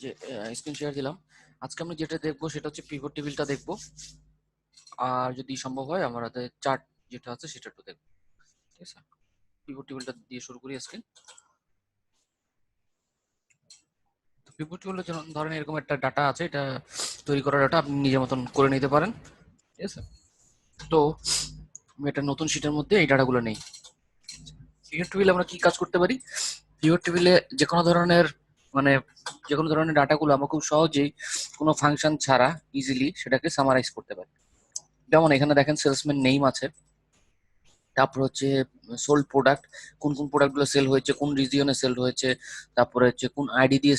যে screen share দিলাম। আজকে আমি যেটা দেখবো সেটা হচ্ছে পিভট টেবিলটা দেখবো, আর যদি সম্ভব হয় আমার হাতে চার্ট যেটা আছে সেটা একটু দেখবো। ঠিক আছে, পিভট টেবিলটা দিয়ে শুরু করি আজকে। তো পিভট টেবিলে যেমন ধরেন এরকম একটা ডাটা আছে, এটা তৈরি করা ডাটা আপনি নিজের মতন করে নিতে পারেন। ঠিক আছে, তো আমি একটা নতুন শিটের মধ্যে এই ডাটাগুলো নেই। পিভট টেবিলে আমরা কি কাজ করতে পারি? পিভট টেবিলে যে কোনো ধরনের মানে যে কোনো ধরনের ডাটাগুলো আমরা খুব সহজেই কোনো ফাংশন ছাড়া ইজিলি সেটাকে সামারাইজ করতে পারি। যেমন এখানে দেখেন সেলসম্যান নেম আছে, তারপর হচ্ছে সোল্ড প্রোডাক্ট, কোন কোন প্রোডাক্ট গুলো সেল হয়েছে, কোন রিজিয়নে সেল হয়েছে, তারপরে হচ্ছে কোন আইডি দিয়ে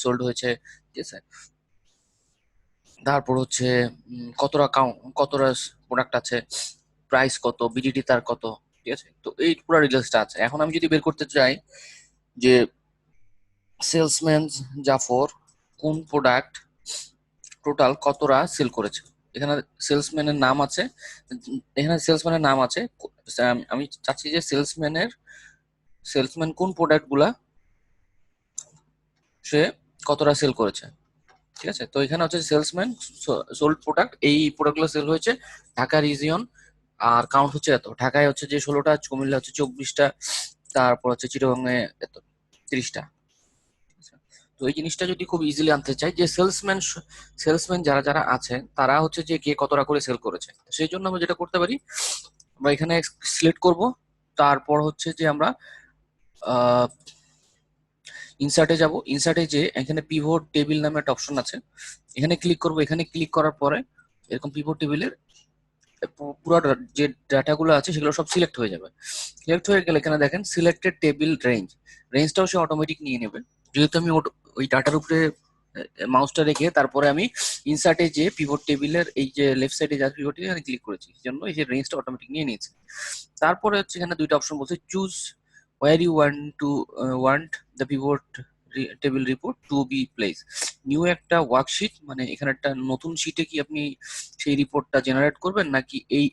সোল্ড হয়েছে। ঠিক আছে, তারপর হচ্ছে কতটা প্রোডাক্ট আছে, প্রাইস কত, বিডিটি তার কত। ঠিক আছে, তো এই পুরো ডিটেলসটা আছে। এখন আমি যদি বের করতে চাই যে সেলসম্যান জাফর কোন প্রোডাক্ট টোটাল কতটা সেল করেছে, এখানে সেলসম্যানের নাম আছে, আমি চাচ্ছি যে সেলসম্যান কোন প্রোডাক্ট গুলা সে কতটা সেল করেছে। ঠিক আছে, তো এখানে হচ্ছে সেলসম্যান সোল্ড প্রোডাক্ট, এই প্রোডাক্টগুলো সেল হয়েছে ঢাকা রিজিয়ন, আর কাউন্ট হচ্ছে এত। ঢাকায় হচ্ছে যে 16টা, কুমিল্লা হচ্ছে 24টা, তারপর হচ্ছে চিটাগংয়ে এত 30টা। তো এই জিনিসটা যদি খুব ইজিলি আনতে চাই যে সেলসম্যান যারা যারা আছে তারা হচ্ছে যে কে কতটা করে সেল করেছে, সেই জন্য আমরা যেটা করতে পারি, আমরা এখানে সিলেক্ট করব, তারপর হচ্ছে যে আমরা ইনসার্টে যাব। ইনসার্টে যে এখানে পিভট টেবিল নামে একটা অপশন আছে, এখানে ক্লিক করব। এখানে ক্লিক করার পরে এরকম পিভট টেবিলের পুরো যে ডাটাগুলো আছে সেগুলো সব সিলেক্ট হয়ে যাবে। সিলেক্ট হয়ে গেলে এখানে দেখেন সিলেক্টেড টেবিল রেঞ্জটাও সে অটোমেটিক নিয়ে নেবে, যেহেতু আমি ওই ডাটার উপরে মাউসটা রেখে তারপরে আমি ইনসার্টে যে পিভট টেবিলের এই যে লেফট সাইডে যা পিভট টেবিল এখানে ক্লিক করেছি, সেজন্য এই যে রেঞ্জটা অটোমেটিক নিয়ে নিয়েছে। তারপরে হচ্ছে এখানে দুইটা অপশন বলছে, choose where you want the pivot table report to be placed. New একটা ওয়ার্কশিট, মানে এখানে একটা নতুন শিটে কি আপনি সেই রিপোর্টটা জেনারেট করবেন, নাকি এই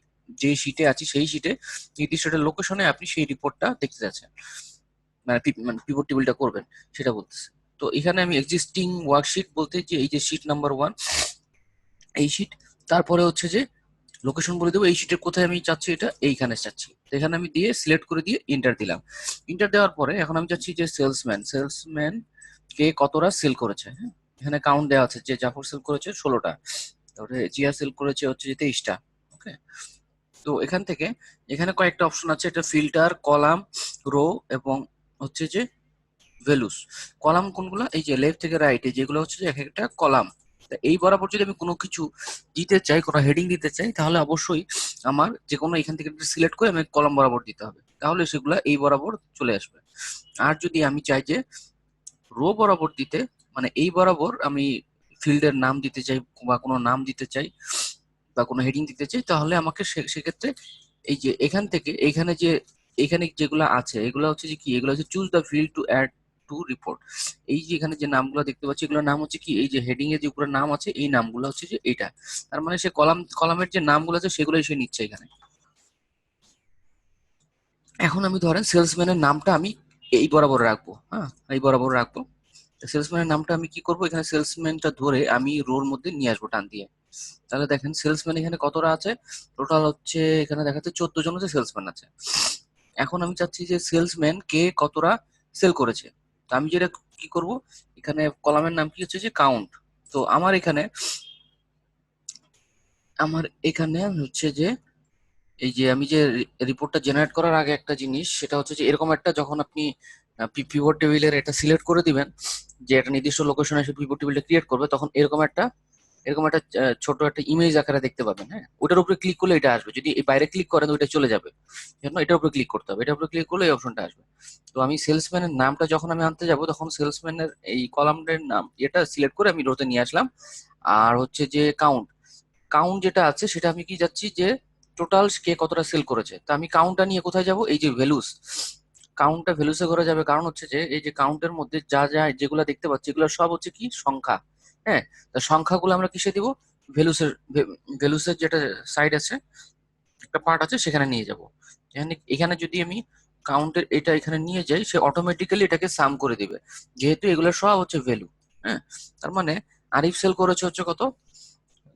যে শিটে আছে সেই শিটে নির্দিষ্ট একটা লোকেশনে আপনি সেই রিপোর্টটা দেখতে যাচ্ছেন, মানে পিভট টেবিলটা করবেন সেটা বলতেছে। তো এখানে আমি এক্সিস্টিং ওয়ার্কশিট বলতে যে এই যে শিট নাম্বার 1 এই শিট, তারপরে হচ্ছে যে লোকেশন বলে দেবো, এই শিটের কোথায় আমি চাচ্ছি, এটা এইখানে চাচ্ছি। তো এখানে আমি দিয়ে সিলেক্ট করে দিয়ে ইন্টার দিলাম। ইন্টার দেওয়ার পরে এখন আমি চাচ্ছি যে সেলসম্যান কে কতটা সেল করেছে। হ্যাঁ, এখানে কাউন্ট দেওয়া আছে যে জাফর সেল করেছে 16টা, তারপরে জিয়া সেল করেছে হচ্ছে যে 23টা। ওকে, তো এখান থেকে এখানে কয়েকটা অপশন আছে, এটা ফিল্টার, কলাম, রো এবং হচ্ছে যে ভ্যালুস। কলাম কোনগুলো, এই যে লেফট থেকে রাইটে যেগুলো হচ্ছে যে এক একটা কলাম। এই বরাবর যদি আমি কোনো কিছু দিতে চাই, কোনো হেডিং দিতে চাই, তাহলে অবশ্যই আমার যে কোনো এখান থেকে সিলেক্ট করে আমি কলাম বরাবর দিতে হবে, তাহলে সেগুলো এই বরাবর চলে আসবে। আর যদি আমি চাই যে রো বরাবর দিতে, মানে এই বরাবর আমি ফিল্ডের নাম দিতে চাই বা কোনো নাম দিতে চাই বা কোনো হেডিং দিতে চাই, তাহলে আমাকে সেক্ষেত্রে এই যে এখান থেকে এখানে যেগুলো আছে এগুলো হচ্ছে যে কি, এগুলো হচ্ছে choose the field to add to report. এই যে এখানে যে নামগুলো দেখতে পাচ্ছি এগুলোর নাম হচ্ছে কি, এই যে হেডিং এর যে উপরে নাম আছে এই নামগুলো হচ্ছে যে এটা, তার মানে সে কলামের যে নামগুলো আছে সেগুলোই সে নিচ্ছে এখানে। এখন আমি ধরেন সেলসম্যানের নামটা আমি এই বরাবর রাখবো, হ্যাঁ এই বরাবর রাখবো। সেলসম্যানের নামটা আমি কি করবো, এখানে সেলসম্যানটা ধরে আমি রোর মধ্যে নিয়ে আসবো টান দিয়ে। তাহলে দেখেন সেলসম্যান এখানে কতটা আছে, টোটাল হচ্ছে এখানে দেখাচ্ছে 14 জন হচ্ছে সেলসম্যান আছে। এখন আমি চাচ্ছি যে সেলসম্যান কে কতটা সেল করেছে। তো আমি যেটা কি করব, এখানে কলামের নাম কি হচ্ছে যে কাউন্ট। তো আমার এখানে হচ্ছে যে এই যে আমি যে রিপোর্টটা জেনারেট করার আগে একটা জিনিস, সেটা হচ্ছে যে এরকম একটা যখন আপনি পিভট টেবিলের এটা সিলেক্ট করে দিবেন যে একটা নির্দিষ্ট লোকেশনে এসে পিভট টেবিলটা ক্রিয়েট করবে, তখন এরকম একটা ছোট একটা ইমেজ আকারে দেখতে পাবেন। হ্যাঁ, ওটার উপরে ক্লিক করলে এটা আসবে, যদি এই বাইরে ক্লিক করেন ওইটা চলে যাবে, জন্য এটার উপরে ক্লিক করতে হবে। এটার উপরে ক্লিক করলে এই অপশনটা আসবে। তো আমি সেলসম্যানের নামটা যখন আমি আনতে যাব, তখন সেলসম্যানের এই কলামের নাম এটা সিলেক্ট করে আমি রোতে নিয়ে আসলাম। আর হচ্ছে যে কাউন্ট কাউন্ট যেটা আছে সেটা আমি কি যাচ্ছি যে টোটাল কে কতটা সেল করেছে। তো আমি কাউন্টটা নিয়ে কোথায় যাব, এই যে ভ্যালুস, কাউন্টটা ভ্যালুসে করে যাবে। কারণ হচ্ছে যে এই যে কাউন্টের মধ্যে যা যা যেগুলো দেখতে পাচ্ছি এগুলো সব হচ্ছে কি সংখ্যা। হ্যাঁ, তো সংখ্যাগুলো আমরা কিসে দিব, ভ্যালুসের ভ্যালুসের যেটা সাইড আছে, একটা পার্ট আছে সেখানে নিয়ে যাব। এখানে এখানে যদি আমি কাউন্টের এটা এখানে নিয়ে যাই, সে অটোমেটিক্যালি এটাকে সাম করে দিবে, যেহেতু এগুলো সব হচ্ছে ভ্যালু। হ্যাঁ, তার মানে আরিফ সেল করেছে হচ্ছে কত,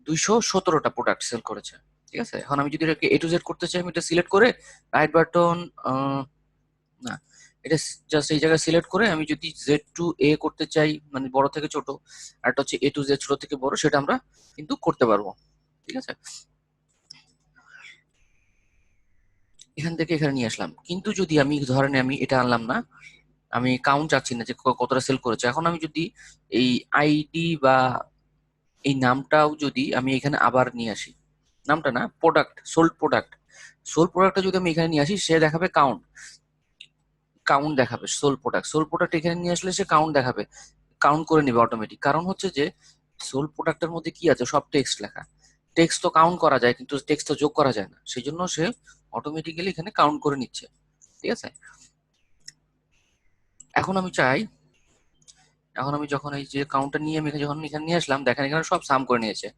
217টা প্রোডাক্ট সেল করেছে। ঠিক আছে, এখন আমি যদি এটাকে এ টু জেড করতে চাই, আমি এটা সিলেক্ট করে রাইট বাটন, না, এটা জাস্ট এই জায়গায় সিলেক্ট করে আমি যদি জেড টু এ করতে চাই, মানে বড় থেকে ছোট, আর একটা হচ্ছে এ টু জেড ছোট থেকে বড়, সেটা আমরা কিন্তু করতে পারবো। ঠিক আছে, এখান থেকে এখানে নিয়ে আসলাম। কিন্তু যদি আমি ধরেন আমি এটা আনলাম না, আমি কাউন্ট চাচ্ছি না যে কতটা সেল করেছে, এখন আমি যদি এই আইডি বা এই নামটাও যদি আমি এখানে আবার নিয়ে আসি, নামটা না, প্রোডাক্ট, সোল্ড প্রোডাক্টটা যদি আমি এখানে নিয়ে আসি, সে দেখাবে কাউন্ট, দেখাবে সোল প্রোডাক্ট এখানে নিয়ে আসলে সে কাউন্ট দেখাবে, কাউন্ট করে নিবে অটোমেটিক। কারণ হচ্ছে যে সোল প্রোডাক্টের মধ্যে কি আছে, সব টেক্সট লেখা, টেক্সট তো কাউন্ট করা যায় কিন্তু টেক্সট তো যোগ করা যায় না, সেই জন্য সে অটোমেটিক্যালি এখানে কাউন্ট করে নিচ্ছে। ঠিক আছে, এখন আমি চাই, এখন আমি যখন এই যে কাউন্টটা নিয়ে আমি যখন এখানে নিয়ে আসলাম, দেখেন এখানে সব সাম করে নিয়েছে।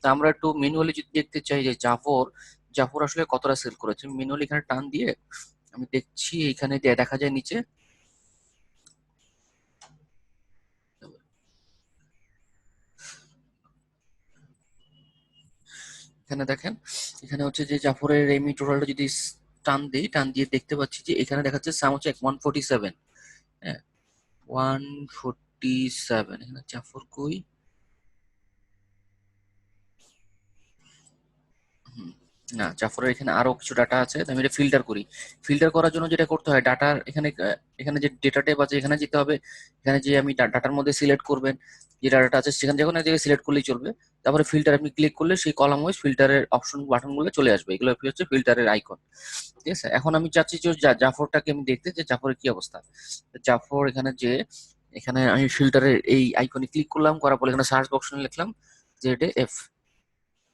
তা আমরা একটু ম্যানুয়ালি যদি দেখতে চাই যে জাফর, আসলে কতটা সেল করেছে, ম্যানুয়ালি এখানে টান দিয়ে আমি দেখছি, এখানে দেখা যায় নিচে, এখানে দেখেন, এখানে হচ্ছে যে জাফরের এমনি টোটালটা যদি টান দিই, টান দিয়ে দেখতে পাচ্ছি যে এখানে দেখাচ্ছে সাম হচ্ছে 147। হ্যাঁ, 147, এখানে জাফর কই, হুম, না, জাফরের এখানে আরো কিছু ডাটা আছে, তো আমি এটা ফিল্টার করি। ফিল্টার করার জন্য যেটা করতে হয়, ডাটার এখানে এখানে যে ডেটা টাইপ আছে এখানে যেতে হবে, এখানে যে আমি ডাটার মধ্যে সিলেক্ট করবেন যে ডাটাটা আছে, সেখানে যখন এক জায়গায় সিলেক্ট করলেই চলবে, তারপরে ফিল্টার আপনি ক্লিক করলে সেই কলাম ওয়াইজ ফিল্টারের অপশন বাটনগুলো চলে আসবে, এগুলো হচ্ছে ফিল্টারের আইকন। ঠিক আছে, এখন আমি চাচ্ছি যে জাফরটাকে আমি দেখতে, যে জাফরের কি অবস্থা। তো জাফর এখানে যে, এখানে আমি ফিল্টারের এই আইকনে ক্লিক করলাম, করার পর এখানে সার্চ বক্সে লিখলাম জেড এফ,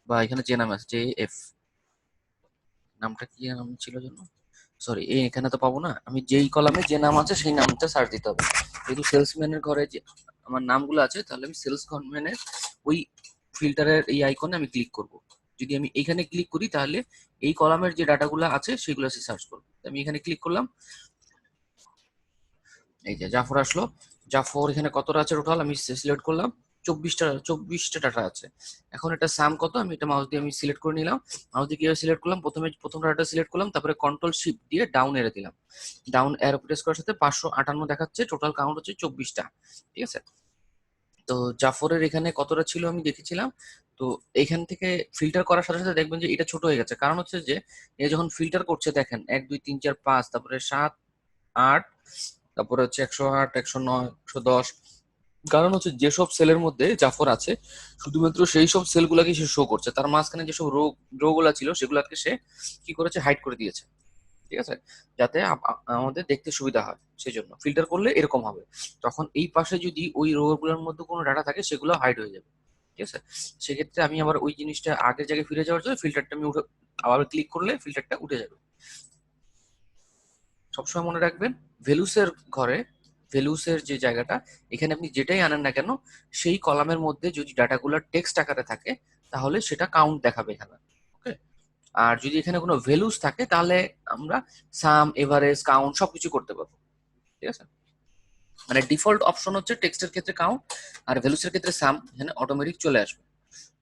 বা এখানে যে নাম আছে জে এফ, নামটা কি নাম ছিল জন্য, সরি, এই এখানে তো পাবো না, আমি যেই কলামে যে নাম আছে সেই নামটা সার্চ দিতে হবে। যেহেতু সেলসম্যানের ঘরে যে আমার নামগুলো আছে, তাহলে আমি সেলসম্যানের ওই ফিল্টারের এই আইকনে আমি ক্লিক করব। যদি আমি এখানে ক্লিক করি, তাহলে এই কলামের যে ডাটাগুলো আছে সেগুলো সে সার্চ করবে। আমি এখানে ক্লিক করলাম, এই যে জাফর আসলো। জাফর এখানে কতটা আছে টোটাল, আমি সিলেক্ট করলাম 24টা ডাটা আছে। এখন এটা সাম কত, আমি এটা মাউস দিয়ে আমি সিলেক্ট করে নিলাম। মাউস দিয়ে কিভাবে সিলেক্ট করলাম, প্রথম ডাটা সিলেক্ট করলাম, তারপরে কন্ট্রোল শিফট দিয়ে ডাউন এরে দিলাম। ডাউন এরো প্রেস করার সাথে 558 দেখাচ্ছে, টোটাল কাউন্ট হচ্ছে 24টা। ঠিক আছে, তো জাফরের এখানে কতটা ছিল আমি দেখেছিলাম। তো এখান থেকে ফিল্টার করার সাথে সাথে দেখবেন যে এটা ছোট হয়ে গেছে, কারণ হচ্ছে যে এ যখন ফিল্টার করছে, দেখেন 1 2 3 4 5, তারপরে 7 8, তারপরে হচ্ছে 108 109 110, কারণ হচ্ছে যেসব সেলের মধ্যে জাফর আছে, শুধুমাত্র সেই সব সেলগুলোকে সে শো করছে, তার মাঝখানে যেসব রোগুলা ছিল সেগুলোকে সে কি করেছে, হাইড করে দিয়েছে। ঠিক আছে, যাতে আমাদের দেখতে সুবিধা হয়, সেই জন্য ফিল্টার করলে এরকম হবে। তখন এই পাশে যদি ওই রোগুলোর মধ্যে কোনো ডাটা থাকে, সেগুলো হাইড হয়ে যাবে। ঠিক আছে, সেক্ষেত্রে আমি আবার ওই জিনিসটা আগের জায়গায় ফিরে যাওয়ার জন্য ফিল্টারটা আমি উঠে, আবার ক্লিক করলে ফিল্টারটা উঠে যাবে। সবসময় মনে রাখবেন, ভ্যালুসের ঘরে, ভ্যালুসের যে জায়গাটা, এখানে আপনি যেটাই আনেন না কেন, সেই কলামের মধ্যে যদি ডাটাগুলো টেক্সট আকারে থাকে, তাহলে সেটা কাউন্ট দেখাবে এখানে। ওকে, আর যদি এখানে কোনো ভ্যালুস থাকে, তাহলে আমরা সাম, এভারেজ, কাউন্ট সবকিছু করতে পারবো। ঠিক আছে, মানে ডিফল্ট অপশন হচ্ছে টেক্সটের ক্ষেত্রে কাউন্ট, আর ভ্যালুসের ক্ষেত্রে সাম, এখানে অটোমেটিক চলে আসবে।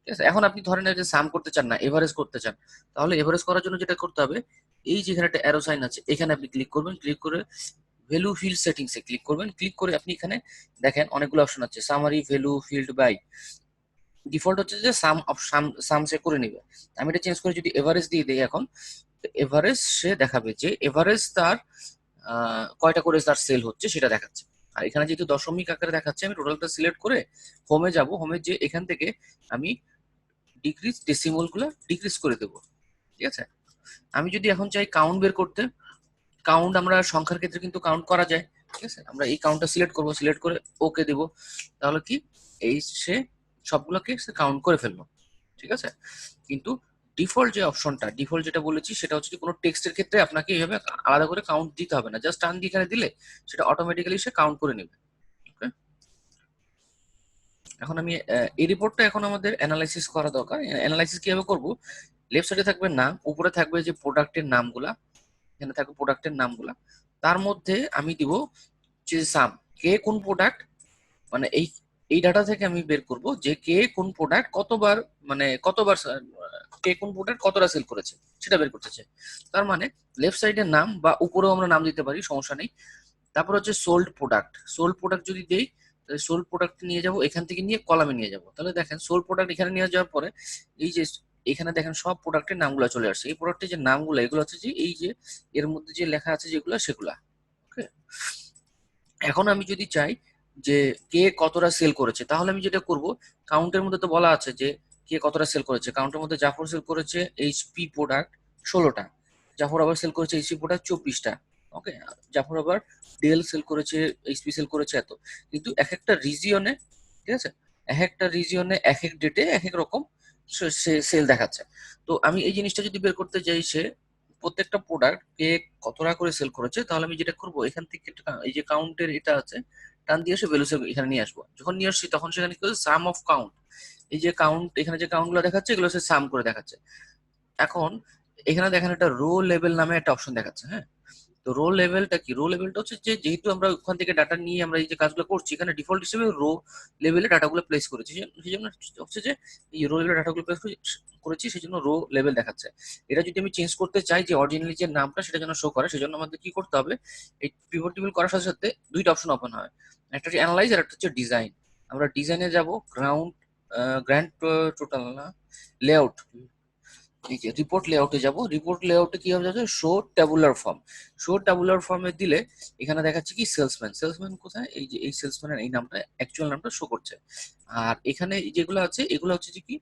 ঠিক আছে, এখন আপনি ধরেন যে সাম করতে চান না, এভারেজ করতে চান, তাহলে এভারেজ করার জন্য যেটা করতে হবে, এই যেখানে একটা অ্যারো সাইন আছে, এখানে আপনি ক্লিক করবেন, ক্লিক করে ভ্যালু ফিল্ড সেটিংস এ ক্লিক করবেন, ক্লিক করে আপনি এখানে দেখেন অনেকগুলো অপশন আছে, summary, value field by, default হচ্ছে যে সাম সে করে নিবে। আমি এটা চেঞ্জ করে যদি এভারেজ দিয়ে দিই এখন, এভারেজ সে দেখাবে যে এভারেজ তার কয়টা করে তার সেল হচ্ছে সেটা দেখাচ্ছে। আর এখানে যেহেতু দশমিক আকারে দেখাচ্ছে, আমি টোটালটা সিলেক্ট করে হোমে যাব, হোমে যে এখান থেকে আমি ডিক্রিজ ডেসিমল গুলো ডিক্রিজ করে দেবো। ঠিক আছে, আমি যদি এখন চাই কাউন্ট বের করতে, কাউন্ট আমরা সংখ্যার ক্ষেত্রে কিন্তু কাউন্ট করা যায়। ঠিক আছে, আমরা এই কাউন্টটা সিলেক্ট করব, সিলেক্ট করে ওকে দেব, তাহলে কি এই সে সবগুলোকে সে কাউন্ট করে ফেললো। ঠিক আছে, কিন্তু ডিফল্ট যে অপশনটা, ডিফল্ট যেটা বলেছি, সেটা হচ্ছে যে কোনো টেক্সটের ক্ষেত্রে আপনাকে এইভাবে আলাদা করে কাউন্ট দিতে হবে না, জাস্ট টান দিয়ে এখানে দিলে সেটা অটোমেটিক্যালি সে কাউন্ট করে নেবে। ওকে, এখন আমি এই রিপোর্টটা এখন আমাদের অ্যানালাইসিস করা দরকার। অ্যানালাইসিস কিভাবে করব, লেফট সাইডে থাকবে নাম, উপরে থাকবে যে প্রোডাক্টের নামগুলা, এখানে থাকবে প্রোডাক্টের নামগুলা, তার মধ্যে আমি দিব যে সাম, কে কোন প্রোডাক্ট, মানে এই এই ডাটা থেকে আমি বের করব যে কে কোন প্রোডাক্ট কতবার, মানে কতবার কে কোন প্রোডাক্ট কতটা সেল করেছে সেটা বের করতে চাই। তার মানে লেফট সাইডের নাম বা উপরেও আমরা নাম দিতে পারি, সমস্যা নেই। তারপর হচ্ছে সোল্ড প্রোডাক্ট যদি দেই, তাহলে সোল্ড প্রোডাক্ট নিয়ে যাব, এখান থেকে নিয়ে কলামে নিয়ে যাব। তাহলে দেখেন সোল্ড প্রোডাক্ট এখানে নিয়ে যাওয়ার পরে এই যে এখানে দেখেন সব প্রোডাক্টের নামগুলো চলে আসছে। এই প্রোডাক্টের যে নামগুলো এগুলো হচ্ছে যে এই যে এর মধ্যে যে লেখা আছে যেগুলো সেগুলা। ওকে, এখন আমি যদি চাই যে কে কতটা সেল করেছে, তাহলে আমি যেটা করব, কাউন্টের মধ্যে তো বলা আছে যে কে কতটা সেল করেছে। কাউন্টের মধ্যে জাফর সেল করেছে এইচপি প্রোডাক্ট 16টা, জাফর আবার সেল করেছে এইচপি প্রোডাক্ট 24টা। ওকে, জাফর আবার ডেল সেল করেছে, এইচপি সেল করেছে এত। কিন্তু এক একটা রিজিয়নে, ঠিক আছে, এক একটা রিজিয়নে এক এক ডেটে এক এক রকম সেল দেখাচ্ছে। তো আমি এই জিনিসটা যদি বের করতে চাই সে প্রত্যেকটা প্রোডাক্ট কে কত টাকা করে সেল করেছে, তাহলে আমি যেটা করবো এখান থেকে এই যে কাউন্টের এটা আছে টান দিয়ে এসে ভ্যালু এখানে নিয়ে আসবো। যখন নিয়ে আসছি তখন সেখানে কি হচ্ছে, সাম অফ কাউন্ট, এই যে কাউন্ট এখানে যে কাউন্ট গুলো দেখাচ্ছে এগুলো হচ্ছে সাম করে দেখাচ্ছে। এখন এখানে দেখেন একটা রো লেভেল নামে একটা অপশন দেখাচ্ছে। হ্যাঁ, তো রো লেভেলটা কি? রো লেভেলটা হচ্ছে যে যেহেতু আমরা ওখান থেকে ডাটা নিয়ে আমরা এই যে কাজগুলো করছি, এখানে ডিফল্ট হিসেবে রো লেভেলে ডাটাগুলো প্লেস করেছি, সেই জন্য হচ্ছে যে এই রো লেভেলে ডাটাগুলো প্লেস করেছি, সেই জন্য রো লেভেল দেখাচ্ছে। এটা যদি আমি চেঞ্জ করতে চাই যে অরিজিনালি যে নামটা সেটা যেন শো করে, সেজন্য আমাদের কি করতে হবে, এই পিভট টেবিল করার সাথে সাথে দুইটা অপশন ওপেন হয়, একটা হচ্ছে অ্যানালাইজ আর একটা হচ্ছে ডিজাইন। আমরা ডিজাইনে যাব, গ্র্যান্ড টোটাল না, লেআউট, এই যে রিপোর্ট লেআউটে যাব। রিপোর্ট লেআউটে কি হবে, যাচ্ছে show tabular form. Show tabular ফর্মে দিলে এখানে দেখাচ্ছে কি সেলসম্যান। সেলসম্যান কোথায়? এই যে এই সেলসম্যানের এই নামটা, অ্যাকচুয়াল নামটা শো করছে। আর এখানে যেগুলো আছে এগুলো হচ্ছে যে কি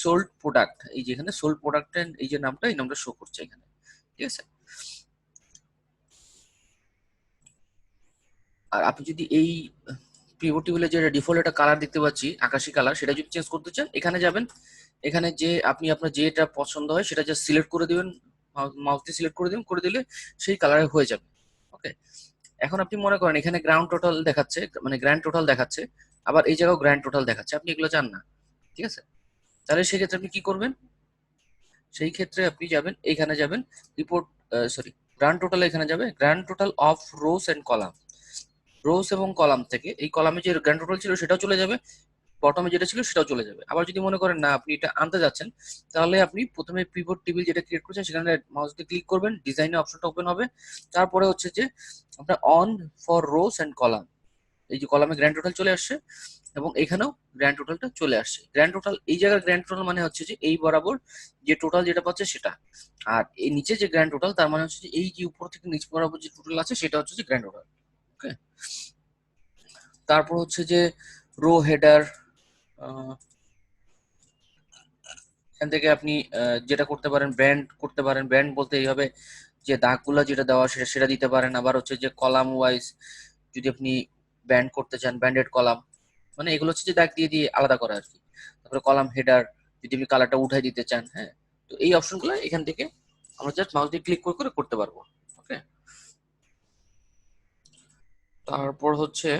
সোল্ড প্রোডাক্ট, এই যে এখানে সোল্ড প্রোডাক্টের এই যে নামটা, এই নামটা শো করছে এখানে, ঠিক আছে। আর আপনি যদি এই পিভট টেবিলে যে ডিফল্ট একটা কালার দেখতে পাচ্ছি আকাশি কালার, সেটা যদি চেঞ্জ করতে চান এখানে যাবেন, এখানে যে আপনি আপনার যেটা পছন্দ হয় সেটা জাস্ট সিলেক্ট করে দিবেন, মাউস দিয়ে সিলেক্ট করে দিবেন, করে দিলে সেই কালারে হয়ে যাবে। ওকে, এখন আপনি মনে করেন এখানে গ্রাউন্ড টোটাল দেখাচ্ছে, মানে গ্র্যান্ড টোটাল দেখাচ্ছে, আবার এই জায়গাও গ্র্যান্ড টোটাল দেখাচ্ছে, আপনি এগুলো চান না, ঠিক আছে। তাহলে সেক্ষেত্রে আপনি কি করবেন, সেই ক্ষেত্রে আপনি যাবেন, এখানে যাবেন রিপোর্ট, সরি, গ্র্যান্ড টোটাল, এখানে যাবে grand total of rows and column. Rows এবং কলাম থেকে এই কলামে যে গ্র্যান্ড টোটাল ছিল সেটাও চলে যাবে, বটমে যেটা ছিল সেটাও চলে যাবে। আবার যদি মনে করেন না আপনি এটা আনতে যাচ্ছেন, তাহলে আপনি প্রথমে পিভট টেবিল যেটা ক্রিয়েট করছেন সেখানে মাউস দিয়ে ক্লিক করবেন, ডিজাইনের অপশনটা ওপেন হবে। তারপরে হচ্ছে যে আপনার on for rows and column, এই যে কলামে গ্র্যান্ড টোটাল চলে আসছে এবং এখানেও গ্র্যান্ড টোটালটা চলে আসছে। গ্র্যান্ড টোটাল এই জায়গায় গ্র্যান্ড টোটাল মানে হচ্ছে যে এই বরাবর যে টোটাল যেটা পাচ্ছে সেটা, আর এই নিচে যে গ্র্যান্ড টোটাল তার মানে হচ্ছে যে এই যে উপর থেকে নিচ বরাবর যে টোটাল আছে সেটা হচ্ছে যে গ্র্যান্ড টোটাল। ওকে, তারপর হচ্ছে যে রো হেডার, এখান থেকে আপনি যেটা করতে পারেন ব্যান্ড করতে পারেন। ব্যান্ড বলতে এইভাবে যে দাগগুলো যেটা দেওয়া সেটা সেটা দিতে পারেন। আবার হচ্ছে যে কলাম ওয়াইজ যদি আপনি ব্যান্ড করতে চান, ব্যান্ডেড কলাম, মানে এগুলো হচ্ছে যে দাগ দিয়ে দিয়ে আলাদা করা আর কি। তারপরে কলাম হেডার যদি আপনি কালারটা উঠাই দিতে চান, হ্যাঁ, তো এই অপশনগুলো এখান থেকে আমরা জাস্ট মাউস দিয়ে ক্লিক করে করে করতে পারবো। ওকে, তারপর হচ্ছে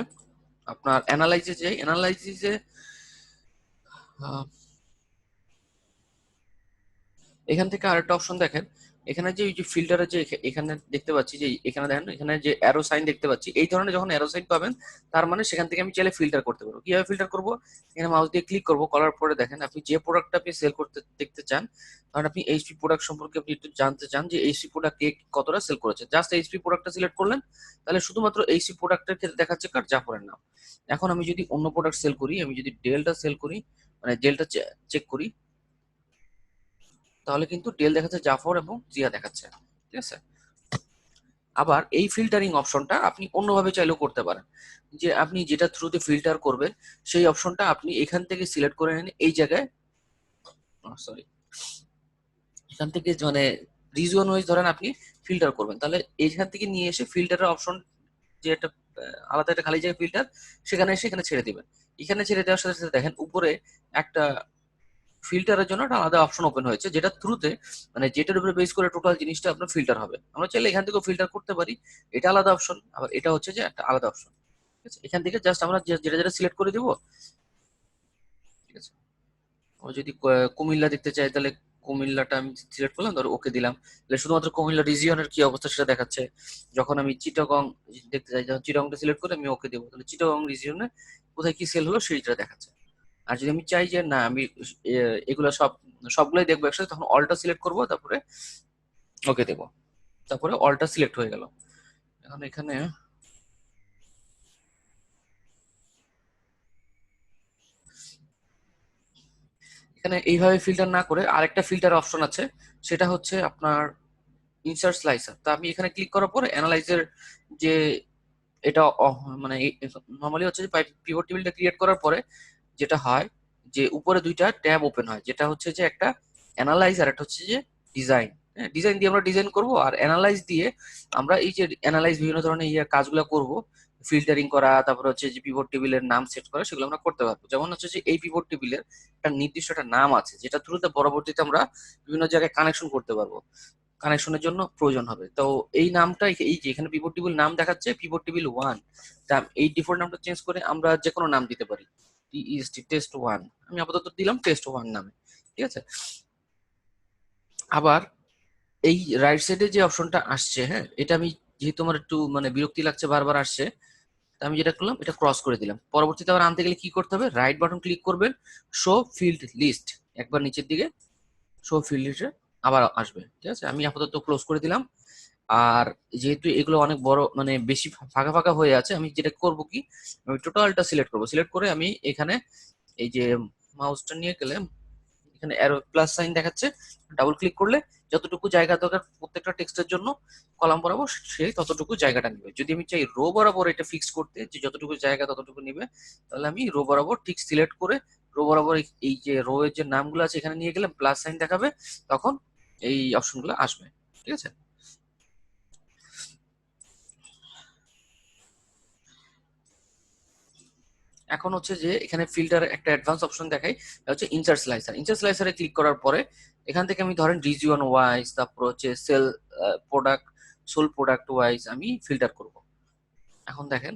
আপনার অ্যানালাইসিস, যে অ্যানালাইসিসে এখান থেকে আরেকটা অপশন দেখেন, এখানে যে এই যে ফিল্টারের যে এখানে দেখতে পাচ্ছি যে এখানে দেখেন, এখানে যে অ্যারো সাইন দেখতে পাচ্ছি, এই ধরনের যখন অ্যারো সাইন পাবেন তার মানে সেখান থেকে আমি চাইলে ফিল্টার করতে পারবো। কিভাবে ফিল্টার করবো, এখানে মাউস দিয়ে ক্লিক করবো, করার পরে দেখেন আপনি যে প্রোডাক্টটা আপনি সেল করতে দেখতে চান, কারণ আপনি এইচপি প্রোডাক্ট সম্পর্কে আপনি একটু জানতে চান যে এইচপি প্রোডাক্ট কে কতটা সেল করেছে, জাস্ট এইচপি প্রোডাক্টটা সিলেক্ট করলেন, তাহলে শুধুমাত্র এইচপি প্রোডাক্টের ক্ষেত্রে দেখাচ্ছে কার, জাফরের নাম। এখন আমি যদি অন্য প্রোডাক্ট সেল করি, আমি যদি ডেলটা সেল করি, মানে ডেলটা চেক করি, তাহলে কিন্তু ডেল দেখাচ্ছে, জাফর এবং জিয়া দেখাচ্ছে, ঠিক আছে। আবার এই ফিল্টারিং অপশনটা আপনি অন্যভাবে চাইলেও করতে পারেন, যে আপনি যেটা থ্রুতে ফিল্টার করবেন সেই অপশনটা আপনি এখান থেকে সিলেক্ট করে নেন, এই জায়গায়, সরি, এখান থেকে মানে রিজন ওয়াইজ ধরেন আপনি ফিল্টার করবেন, তাহলে এইখান থেকে নিয়ে এসে ফিল্টারের অপশন যে একটা আলাদা একটা খালি জায়গা ফিল্টার, সেখানে এসে এখানে ছেড়ে দিবেন। এখানে ছেড়ে দেওয়ার সাথে সাথে দেখেন উপরে একটা ফিল্টারের জন্য একটা আলাদা অপশন ওপেন হয়েছে, যেটা থ্রুতে মানে যেটার উপরে বেস করে টোটাল জিনিসটা আপনার ফিল্টার হবে। আমরা চাইলে এখান থেকেও ফিল্টার করতে পারি, এটা আলাদা অপশন। আবার এটা হচ্ছে যে একটা আলাদা অপশন, ঠিক আছে। এখান থেকে জাস্ট আমরা যেটা যেটা সিলেক্ট করে দিব, ঠিক আছে। আমরা যদি কুমিল্লা দেখতে চাই তাহলে কুমিল্লাটা আমি সিলেক্ট করলাম, ধরো ওকে দিলাম, তাহলে শুধুমাত্র কুমিল্লা রিজিয়নের কি অবস্থা সেটা দেখাচ্ছে। যখন আমি চিটাগং দেখতে চাই, যখন চিটাগংটা সিলেক্ট করে আমি ওকে দেবো, তাহলে চিটাগং রিজিয়নে কোথায় কি সেল হলো সেইটা দেখাচ্ছে। আর যদি আমি চাই যে না আমি এগুলো সবগুলোই দেখবো একসাথে, তখন অলটা সিলেক্ট করবো, তারপরে ওকে দেবো, তারপরে অলটা সিলেক্ট হয়ে গেল। এখন এখানে এখানে এইভাবে ফিল্টার না করে আরেকটা ফিল্টার অপশন আছে, সেটা হচ্ছে আপনার ইনসার্ট স্লাইসার। তা আমি এখানে ক্লিক করার পর অ্যানালাইজের যে এটা মানে নর্মালি হচ্ছে যে পিভট টেবিলটা ক্রিয়েট করার পরে যেটা হয় যে উপরে দুইটা ট্যাব ওপেন হয়, যেটা হচ্ছে যে একটা অ্যানালাইজ আর একটা হচ্ছে যে ডিজাইন। হ্যাঁ, ডিজাইন দিয়ে আমরা ডিজাইন করব, আর অ্যানালাইজ দিয়ে আমরা এই যে অ্যানালাইজ বিভিন্ন ধরনের কাজগুলো করব, ফিল্টারিং করা, তারপর হচ্ছে যে পিভট টেবিলের নাম সেট করা, সেগুলো আমরা করতে পারবো। যেমন হচ্ছে যে এই পিভট টেবিলের একটা নির্দিষ্ট একটা নাম আছে, যেটা থ্রুতে পরবর্তীতে আমরা বিভিন্ন জায়গায় কানেকশন করতে পারবো, কানেকশনের জন্য প্রয়োজন হবে। তো এই নামটা এই যে এখানে পিভট টেবিল নাম দেখাচ্ছে পিভট টেবিল 1, তা এই ডিফল্ট নামটা চেঞ্জ করে আমরা যে কোনো নাম দিতে পারি, টিইএসটি টেস্ট 1, আমি আপাতত দিলাম টেস্ট 1 নামে। ঠিক আছে। আবার এই রাইট সাইডে যে অপশনটা আসছে, হ্যাঁ, এটা আমি যেহেতু আমার একটু মানে বিরক্তি লাগছে বারবার আসছে, তা আমি যেটা করলাম এটা ক্রস করে দিলাম। পরবর্তীতে আবার আনতে গেলে কি করতে হবে, রাইট বাটন ক্লিক করবেন, শো ফিল্ড লিস্ট, একবার নিচের দিকে শো ফিল্ড লিস্টে আবার আসবে। ঠিক আছে, আমি আপাতত ক্লোজ করে দিলাম। আর যেহেতু এগুলো অনেক বড় মানে বেশি ফাঁকা ফাঁকা হয়ে আছে, আমি যেটা করব কি, আমি টোটালটা সিলেক্ট করব, সিলেক্ট করে আমি এখানে এই যে মাউসটা নিয়ে গেলে এখানে অ্যারো প্লাস সাইন দেখাচ্ছে, ডাবল ক্লিক করলে যতটুকু জায়গা দরকার প্রত্যেকটা টেক্সটের জন্য কলাম বরাবর, সে ততটুকু জায়গাটা নিবে। যদি আমি চাই রো বরাবর এটা ফিক্স করতে যে যতটুকু জায়গা ততটুকু নিবে, তাহলে আমি রো বরাবর ঠিক সিলেক্ট করে রো বরাবর এই যে রো এর যে নামগুলো আছে এখানে নিয়ে গেলে প্লাস সাইন দেখাবে, তখন এই অপশনগুলো আসবে। ঠিক আছে। এখন হচ্ছে যে এখানে ফিল্টার একটা অ্যাডভান্স অপশন দেখাই, হচ্ছে ইনসার্ট স্লাইসার। ইনসার্ট স্লাইসারে ক্লিক করার পরে এখান থেকে আমি ধরেন রিজিয়ন ওয়াইজ, তারপর হচ্ছে sale product, sole product wise আমি ফিল্টার করব। এখন দেখেন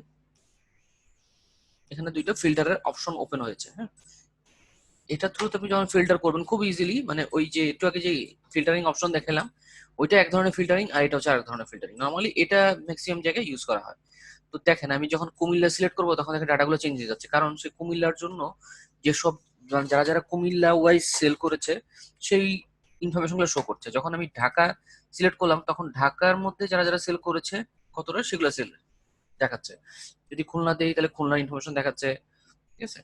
এখানে দুইটা ফিল্টারের অপশন ওপেন হয়েছে। হ্যাঁ, এটা থ্রুতে আপনি যখন ফিল্টার করবেন খুব ইজিলি, মানে ওই যে একটু আগে যে ফিল্টারিং অপশন দেখালাম ওইটা এক ধরনের ফিল্টারিং, আর এটা হচ্ছে আরেক ধরনের ফিল্টারিং। নর্মালি এটা ম্যাক্সিমাম জায়গায় ইউজ করা হয়। তো দেখেন আমি যখন কুমিল্লা সিলেক্ট করবো তখন দেখেন ডাটাগুলো চেঞ্জ হয়ে যাচ্ছে, কারণ সে কুমিল্লার জন্য যেসব যারা যারা কুমিল্লা ওয়াইজ সেল করেছে সেই ইনফরমেশন গুলো শো করছে। যখন আমি ঢাকা সিলেক্ট করলাম তখন ঢাকার মধ্যে যারা যারা সেল করেছে কতটা সেগুলো সেল দেখাচ্ছে। যদি খুলনা দেই তাহলে খুলনার ইনফরমেশন দেখাচ্ছে। ঠিক আছে।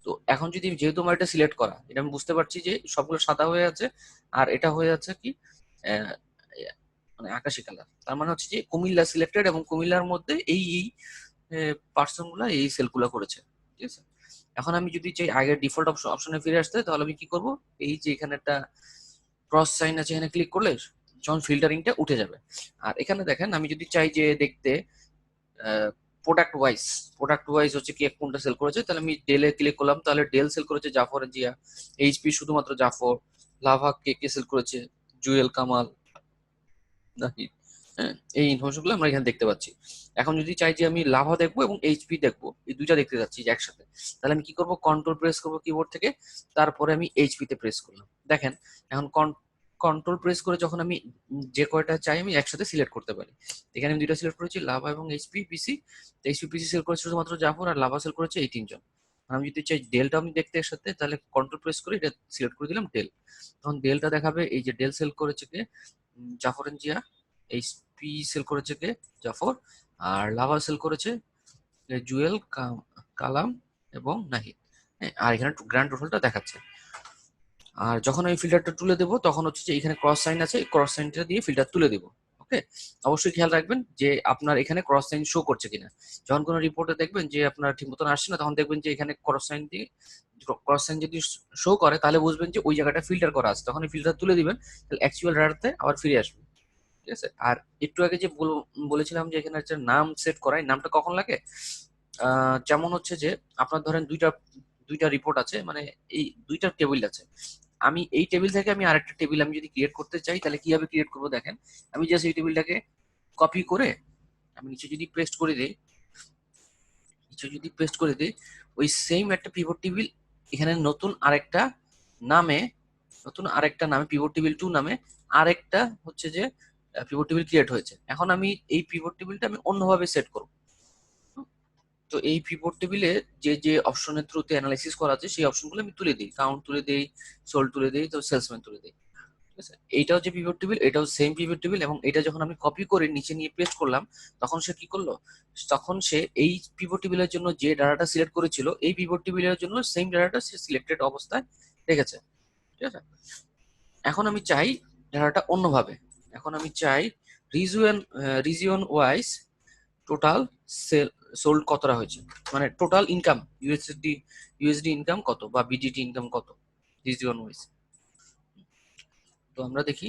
তো এখন যদি যেহেতু আমার এটা সিলেক্ট করা, এটা আমি বুঝতে পারছি যে সবগুলো সাদা হয়ে আছে, আর এটা হয়ে আছে কি আহ, মানে আকাশি কালার, তার মানে হচ্ছে যে কুমিল্লা সিলেক্টেড এবং কুমিল্লার মধ্যে এই এই পার্সন গুলা এই সেল গুলা করেছে। ঠিক আছে। এখন আমি যদি চাই আগের ডিফল্ট অপশনে ফিরে আসতে, তাহলে আমি কি করব, এই যে এখানে একটা ক্রস সাইন আছে এখানে ক্লিক করলে যখন ফিল্টারিংটা উঠে যাবে। আর এখানে দেখেন আমি যদি চাই যে দেখতে প্রোডাক্ট ওয়াইজ, প্রোডাক্ট ওয়াইজ হচ্ছে কি কোনটা সেল করেছে, তাহলে আমি ডেলে ক্লিক করলাম, তাহলে ডেল সেল করেছে জাফর জিয়া, এইচপি শুধুমাত্র জাফর, লাভা কে কে সেল করেছে জুয়েল কামাল নাহিদ। হ্যাঁ, এই ইনফরমেশন গুলো আমরা এখানে দেখতে পাচ্ছি। এখন যদি চাই যে আমি লাভা দেখবো এবং এইচপি দেখবো, এই দুইটা দেখতে যাচ্ছি যে একসাথে, তাহলে আমি কি করব, কন্ট্রোল প্রেস করবো কিবোর্ড থেকে, তারপরে আমি এইচপি তে প্রেস করলাম। দেখেন এখন কন্ট্রোল প্রেস করে যখন আমি যে কয়টা চাই আমি একসাথে সিলেক্ট করতে পারি। এখানে আমি দুইটা সিলেক্ট করেছি, লাভা এবং এইচপি পিসি। এইচপি পিসি সেল করেছে শুধুমাত্র জাফর, আর লাভা সেল করেছে এই তিনজন। আমি যদি চাই ডেলটা আমি দেখতে একসাথে, তাহলে কন্ট্রোল প্রেস করে এটা সিলেক্ট করে দিলাম ডেল। তখন ডেলটা দেখাবে এই যে ডেল সেল করেছে কে, জাফর জিয়া। এইচপি সেল করেছে কে, জাফর। আর লাভা সেল করেছে জুয়েল কালাম এবং নাহিদ। হ্যাঁ, আর এখানে গ্র্যান্ড টোটালটা দেখাচ্ছে। আর যখন আমি ফিল্টারটা তুলে দেবো তখন হচ্ছে যে এখানে ক্রস সাইন আছে, এই ক্রস সাইনটা দিয়ে ফিল্টার তুলে দেবো। ওকে। অবশ্যই খেয়াল রাখবেন যে আপনার এখানে ক্রস সাইন শো করছে কিনা। যখন কোনো রিপোর্টে দেখবেন যে আপনার ঠিক মতন আসছে না, তখন দেখবেন যে এখানে ক্রস সাইন দিয়ে, ক্রস সাইন যদি শো করে তাহলে বুঝবেন যে ওই জায়গাটা ফিল্টার করা আছে, তখন ফিল্টার তুলে দিবেন, তাহলে অ্যাকচুয়াল ডাটাতে আবার ফিরে আসবে। ঠিক আছে। আর একটু আগে যে বলেছিলাম যে এখানে একটা নাম সেট করাই, নামটা কখন লাগে, যেমন হচ্ছে যে আপনার ধরেন দুইটা দুইটা রিপোর্ট আছে, মানে এই দুইটা টেবিল আছে, আমি এই টেবিল থেকে আমি আরেকটা টেবিল আমি যদি ক্রিয়েট করতে চাই তাহলে কিভাবে ক্রিয়েট করবো দেখেন। আমি জাস্ট এই টেবিলটাকে কপি করে আমি নিচে যদি পেস্ট করে দিই, নিচে যদি পেস্ট করে দিই, ওই সেম একটা পিভট টেবিল এখানে নামে নতুন আরেকটা নামে পিভট টেবিল 2 নামে আরেকটা হচ্ছে যে পিভট টেবিল ক্রিয়েট হয়েছে। এখন আমি এই পিভট টেবিলটা আমি অন্যভাবে সেট করব। তো এই পিভট টেবিলে যে যে অপশনের থ্রুতে অ্যানালাইসিস করা আছে সেই অপশনগুলো আমি তুলে দিই, কাউন্ট তুলে দিই, সোল্ড তুলে দিই, তো সেলসম্যান তুলে দিই। ঠিক আছে, এইটাও যে পিভট টেবিল, এটাও সেম পিভট টেবিল, এবং এটা যখন আমি কপি করে নিচে নিয়ে পেস্ট করলাম, তখন সে কি করলো, তখন সে এই পিভট টেবিলের জন্য যে ডাটাটা সিলেক্ট করেছিল এই পিভট টেবিলের জন্য সেম ডাটাটা সে সিলেক্টেড অবস্থায় রেখেছে। ঠিক আছে, এখন আমি চাই ডাটাটা অন্যভাবে। এখন আমি চাই region region wise total sell sold কতটা হয়েছে, মানে টোটাল ইনকাম ইউএসডি ইনকাম কত বা বিডিটি ইনকাম কত রিজিয়ন ওয়াইজ। তো আমরা দেখি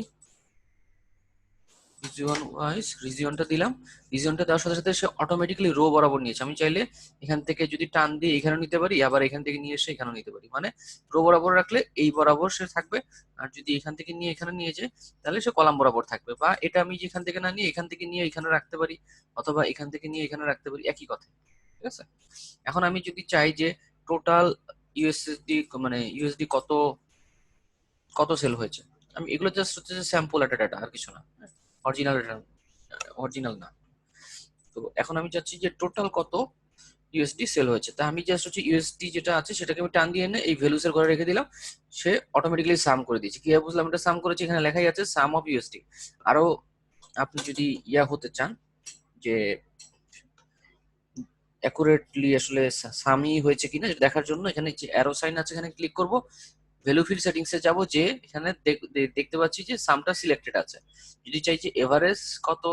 রিজিয়ন ওয়াইজ, রিজিয়নটা দিলাম, রিজিয়নটা দেওয়ার সাথে সাথে সে অটোমেটিক্যালি রো বরাবর নিয়েছে। আমি চাইলে এখান থেকে যদি টান দিয়ে এখানেও নিতে পারি, আবার এখান থেকে নিয়ে এসে এখানেও নিতে পারি, মানে রো বরাবর রাখলে এই বরাবর সে থাকবে, আর যদি এখান থেকে নিয়ে এখানে নিয়ে যায় তাহলে সে কলাম বরাবর থাকবে। বা এটা আমি যেখান থেকে না নিয়ে এখান থেকে নিয়ে এখানে রাখতে পারি, অথবা এখান থেকে নিয়ে এখানে রাখতে পারি, একই কথা। ঠিক আছে, এখন আমি যদি চাই যে টোটাল ইউএসডি মানে ইউএসডি কত কত সেল হয়েছে, আমি এগুলো জাস্ট হচ্ছে যে স্যাম্পল একটা ডাটা, আর কিছু না, অরিজিনাল অরিজিনাল না। তো এখন আমি চাচ্ছি যে টোটাল কত ইউএসডি সেল হয়েছে, তা আমি জাস্ট হচ্ছে ইউএসডি যেটা আছে সেটাকে আমি টান দিয়ে এনে এই ভ্যালুস এর ঘরে রেখে দিলাম, সে অটোমেটিক্যালি সাম করে দিয়েছে। কিভাবে বুঝলাম এটা সাম করেছে, এখানে লেখাই আছে সাম অফ ইউএসডি। আরো আপনি যদি ইয়া হতে চান যে অ্যাকুরেটলি আসলে সামই হয়েছে কিনা সেটা দেখার জন্য এখানে যে অ্যারো সাইন আছে এখানে ক্লিক করব, ভ্যালু ফিল্ড সেটিংস এ যাব, যে এখানে দেখতে পাচ্ছি যে সামটা সিলেক্টেড আছে। যদি চাই যে এভারেজ কত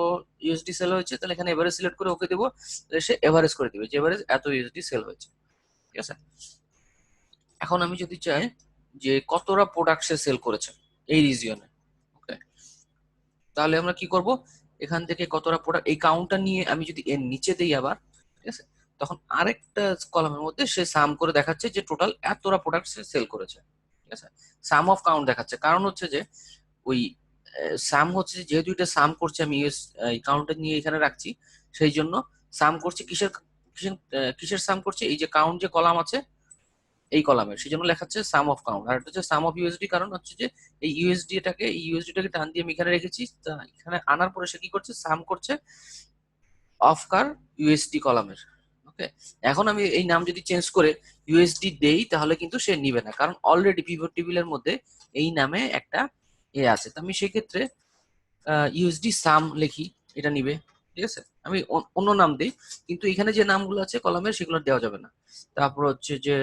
ইউএসডি সেল হয়েছে, তাহলে এখানে এভারেজ সিলেক্ট করে ওকে দেবো, তাহলে সে এভারেজ করে দিবে যে এভারেজ এত ইউএসডি সেল হয়েছে। ঠিক আছে, এখন আমি যদি চাই যে কতটা প্রোডাক্ট সে সেল করেছে এই রিজিয়নে, ওকে, তাহলে আমরা কি করব, এখান থেকে কতটা প্রোডাক্ট এই কাউন্টটা নিয়ে আমি যদি এর নিচে দেই আবার, ঠিক আছে, তখন আরেকটা কলামের মধ্যে সে সাম করে দেখাচ্ছে যে টোটাল এতটা প্রোডাক্ট সে সেল করেছে। ঠিক আছে, সাম অফ কাউন্ট দেখাচ্ছে, কারণ হচ্ছে যে ওই সাম হচ্ছে যে যেহেতু এটা সাম করছে, আমি কাউন্টটা নিয়ে এখানে রাখছি, সেই জন্য সাম করছে কিসের কিসের কিসের সাম করছে, এই যে কাউন্ট যে কলাম আছে এই কলামের, সেই জন্য লেখা হচ্ছে সাম অফ কাউন্ট। আর এটা হচ্ছে সাম অফ ইউএসডি, কারণ হচ্ছে যে এই ইউএসডি টাকে টান দিয়ে আমি এখানে রেখেছি, তা এখানে আনার পরে সে কি করছে, সাম করছে অফ কার ইউএসডি কলামের। ওকে, এখন আমি এই নাম যদি চেঞ্জ করে ইউএসডি দেই তাহলে কিন্তু সে নিবে না, কারণ অলরেডি পিভট টেবিলের মধ্যে এই নামে একটা এ আছে। তো আমি সেক্ষেত্রে ইউএসডি সাম লিখি, এটা নিবে। ঠিক আছে, আমি অন্য নাম দিই, কিন্তু এখানে যে নামগুলো আছে কলামের সেগুলো দেওয়া যাবে না। তারপর হচ্ছে যে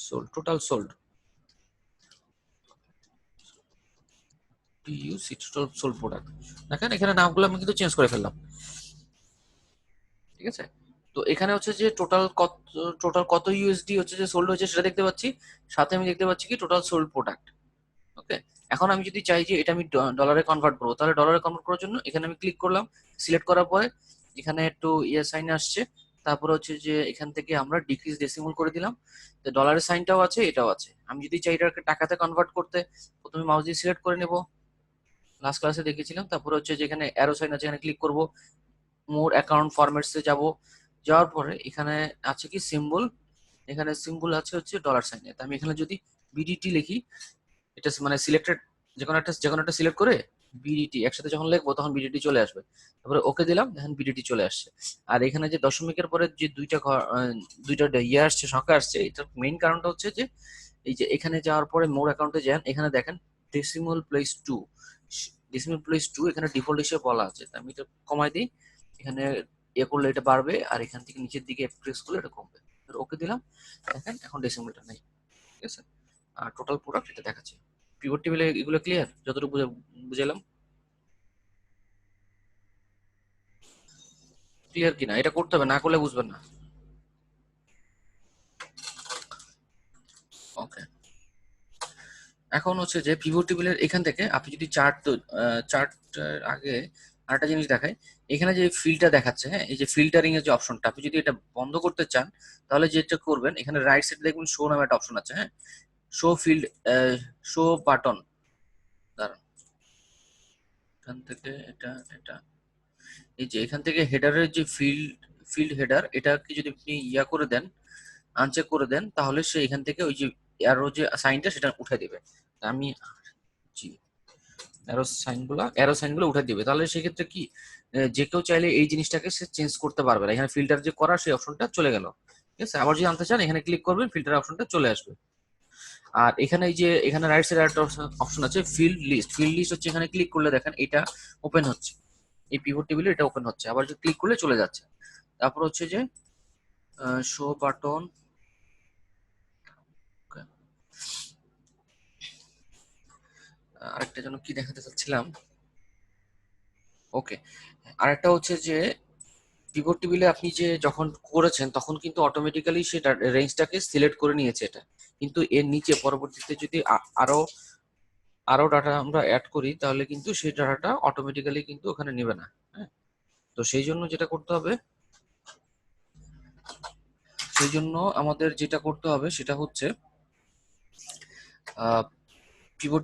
sold, total sold, টিইউসি total sold product. দেখেন এখানে নামগুলো আমি কিন্তু চেঞ্জ করে ফেললাম। ঠিক আছে, তো এখানে হচ্ছে যে টোটাল কত ইউএসডি হচ্ছে যে সোল্ড হয়েছে সেটা দেখতে পাচ্ছি, সাথে আমি দেখতে পাচ্ছি কি টোটাল সোল্ড প্রোডাক্ট। ওকে, এখন আমি যদি চাই যে এটা আমি ডলারে কনভার্ট করবো, তাহলে ডলারে কনভার্ট করার জন্য এখানে আমি ক্লিক করলাম, সিলেক্ট করার পরে এখানে একটু ইয়ে সাইন আসছে, তারপর হচ্ছে যে এখান থেকে আমরা ডিক্রিজ ডেসিমল করে দিলাম, তো ডলারের সাইনটাও আছে এটাও আছে। আমি যদি চাই এটাকে টাকাতে কনভার্ট করতে, প্রথমে মাউস দিয়ে সিলেক্ট করে নেব, লাস্ট ক্লাসে দেখেছিলাম, তারপর হচ্ছে যেখানে অ্যারো সাইন আছে এখানে ক্লিক করব, মোর অ্যাকাউন্ট ফরম্যাটস এ যাব, যাওয়ার পরে এখানে আছে কি সিম্বল, এখানে সিম্বল আছে হচ্ছে ডলার সাইনের, আমি এখানে যদি বিডিটি লিখি, এটা মানে সিলেক্টেড যে কোনো একটা সিলেক্ট করে বিডিটি একসাথে যখন লিখবো তখন বিডিটি চলে আসবে, তারপরে ওকে দিলাম, দেখেন বিডিটি চলে আসছে। আর এখানে যে দশমিকের পরে যে দুইটা ইয়ে আসছে, সংখ্যা আসছে, এটার মেইন কারণটা হচ্ছে যে এই যে এখানে যাওয়ার পরে মোর অ্যাকাউন্টে যান, এখানে দেখেন ডেসিমাল প্লেস 2, ডেসিমাল প্লেস 2 এখানে ডিফল্ট হিসেবে বলা আছে, তা আমি এটা কমাই দিই, এখানে এ করলে এটা বাড়বে, আর এখান থেকে নিচের দিকে প্রেস করলে এটা কমবে। ওকে দিলাম, দেখেন এখন ডেসিমালটা নেই। ঠিক আছে, আর টোটাল প্রোডাক্ট এটা দেখাচ্ছে। পিভট টেবিলে এগুলো ক্লিয়ার যতটুকু বুঝালাম? ক্লিয়ার কিনা, এটা করতে হবে, না করলে বুঝবেন না। ওকে, এখন হচ্ছে যে পিভট টেবিলের এখান থেকে আপনি যদি চার্ট আগে আরেকটা জিনিস দেখায়, এখানে যে ফিল্ডটা দেখাচ্ছে, হ্যাঁ, এই যে ফিল্টারিং এর যে অপশনটা, আপনি যদি এটা বন্ধ করতে চান তাহলে যেটা করবেন, এখানে রাইট সাইডে দেখবেন শো নামে একটা অপশন আছে, হ্যাঁ, শো ফিল্ড, শো বাটন, দাঁড়ান, এখান থেকে এটা এটা এই যে এখান থেকে হেডারের যে ফিল্ড হেডার, এটাকে যদি আপনি ইয়া করে দেন, আনচেক করে দেন, তাহলে সে এখান থেকে ওই যে অ্যারো যে সাইনটা সেটা উঠে দেবে। তা আমি জি অ্যারো সাইন গুলো উঠে দিবে, তাহলে সেক্ষেত্রে কি যে কেউ চাইলে এই জিনিসটাকে সে চেঞ্জ করতে পারবে না। এখানে ফিল্টার যে করার সেই অপশনটা চলে গেল। ঠিক আছে, আবার যদি আনতে চান এখানে ক্লিক করবেন, ফিল্টার অপশনটা চলে আসবে। আর এখানে এই যে এখানে রাইট সাইডে একটা অপশন আছে ফিল্ড লিস্ট। ফিল্ড লিস্ট হচ্ছে এখানে ক্লিক করলে দেখেন এটা ওপেন হচ্ছে, এই পিভট টেবিলে এটা ওপেন হচ্ছে, আবার যদি ক্লিক করলে চলে যাচ্ছে। তারপর হচ্ছে যে শো বাটন, আরেকটা যেন কি দেখাতে চাচ্ছিলাম, ওকে। আরেকটা হচ্ছে যে পিভট টেবিলে আপনি যে যখন করেছেন তখন কিন্তু অটোমেটিক্যালি সেটা রেঞ্জটাকে সিলেক্ট করে নিয়েছে এটা, কিন্তু এর নিচে পরবর্তীতে যদি আরো আরো ডাটা আমরা অ্যাড করি তাহলে কিন্তু সেই ডাটাটা অটোমেটিক্যালি কিন্তু ওখানে নেবে না। হ্যাঁ, তো সেই জন্য যেটা করতে হবে, সেই জন্য আমাদের যেটা করতে হবে সেটা হচ্ছে পিভট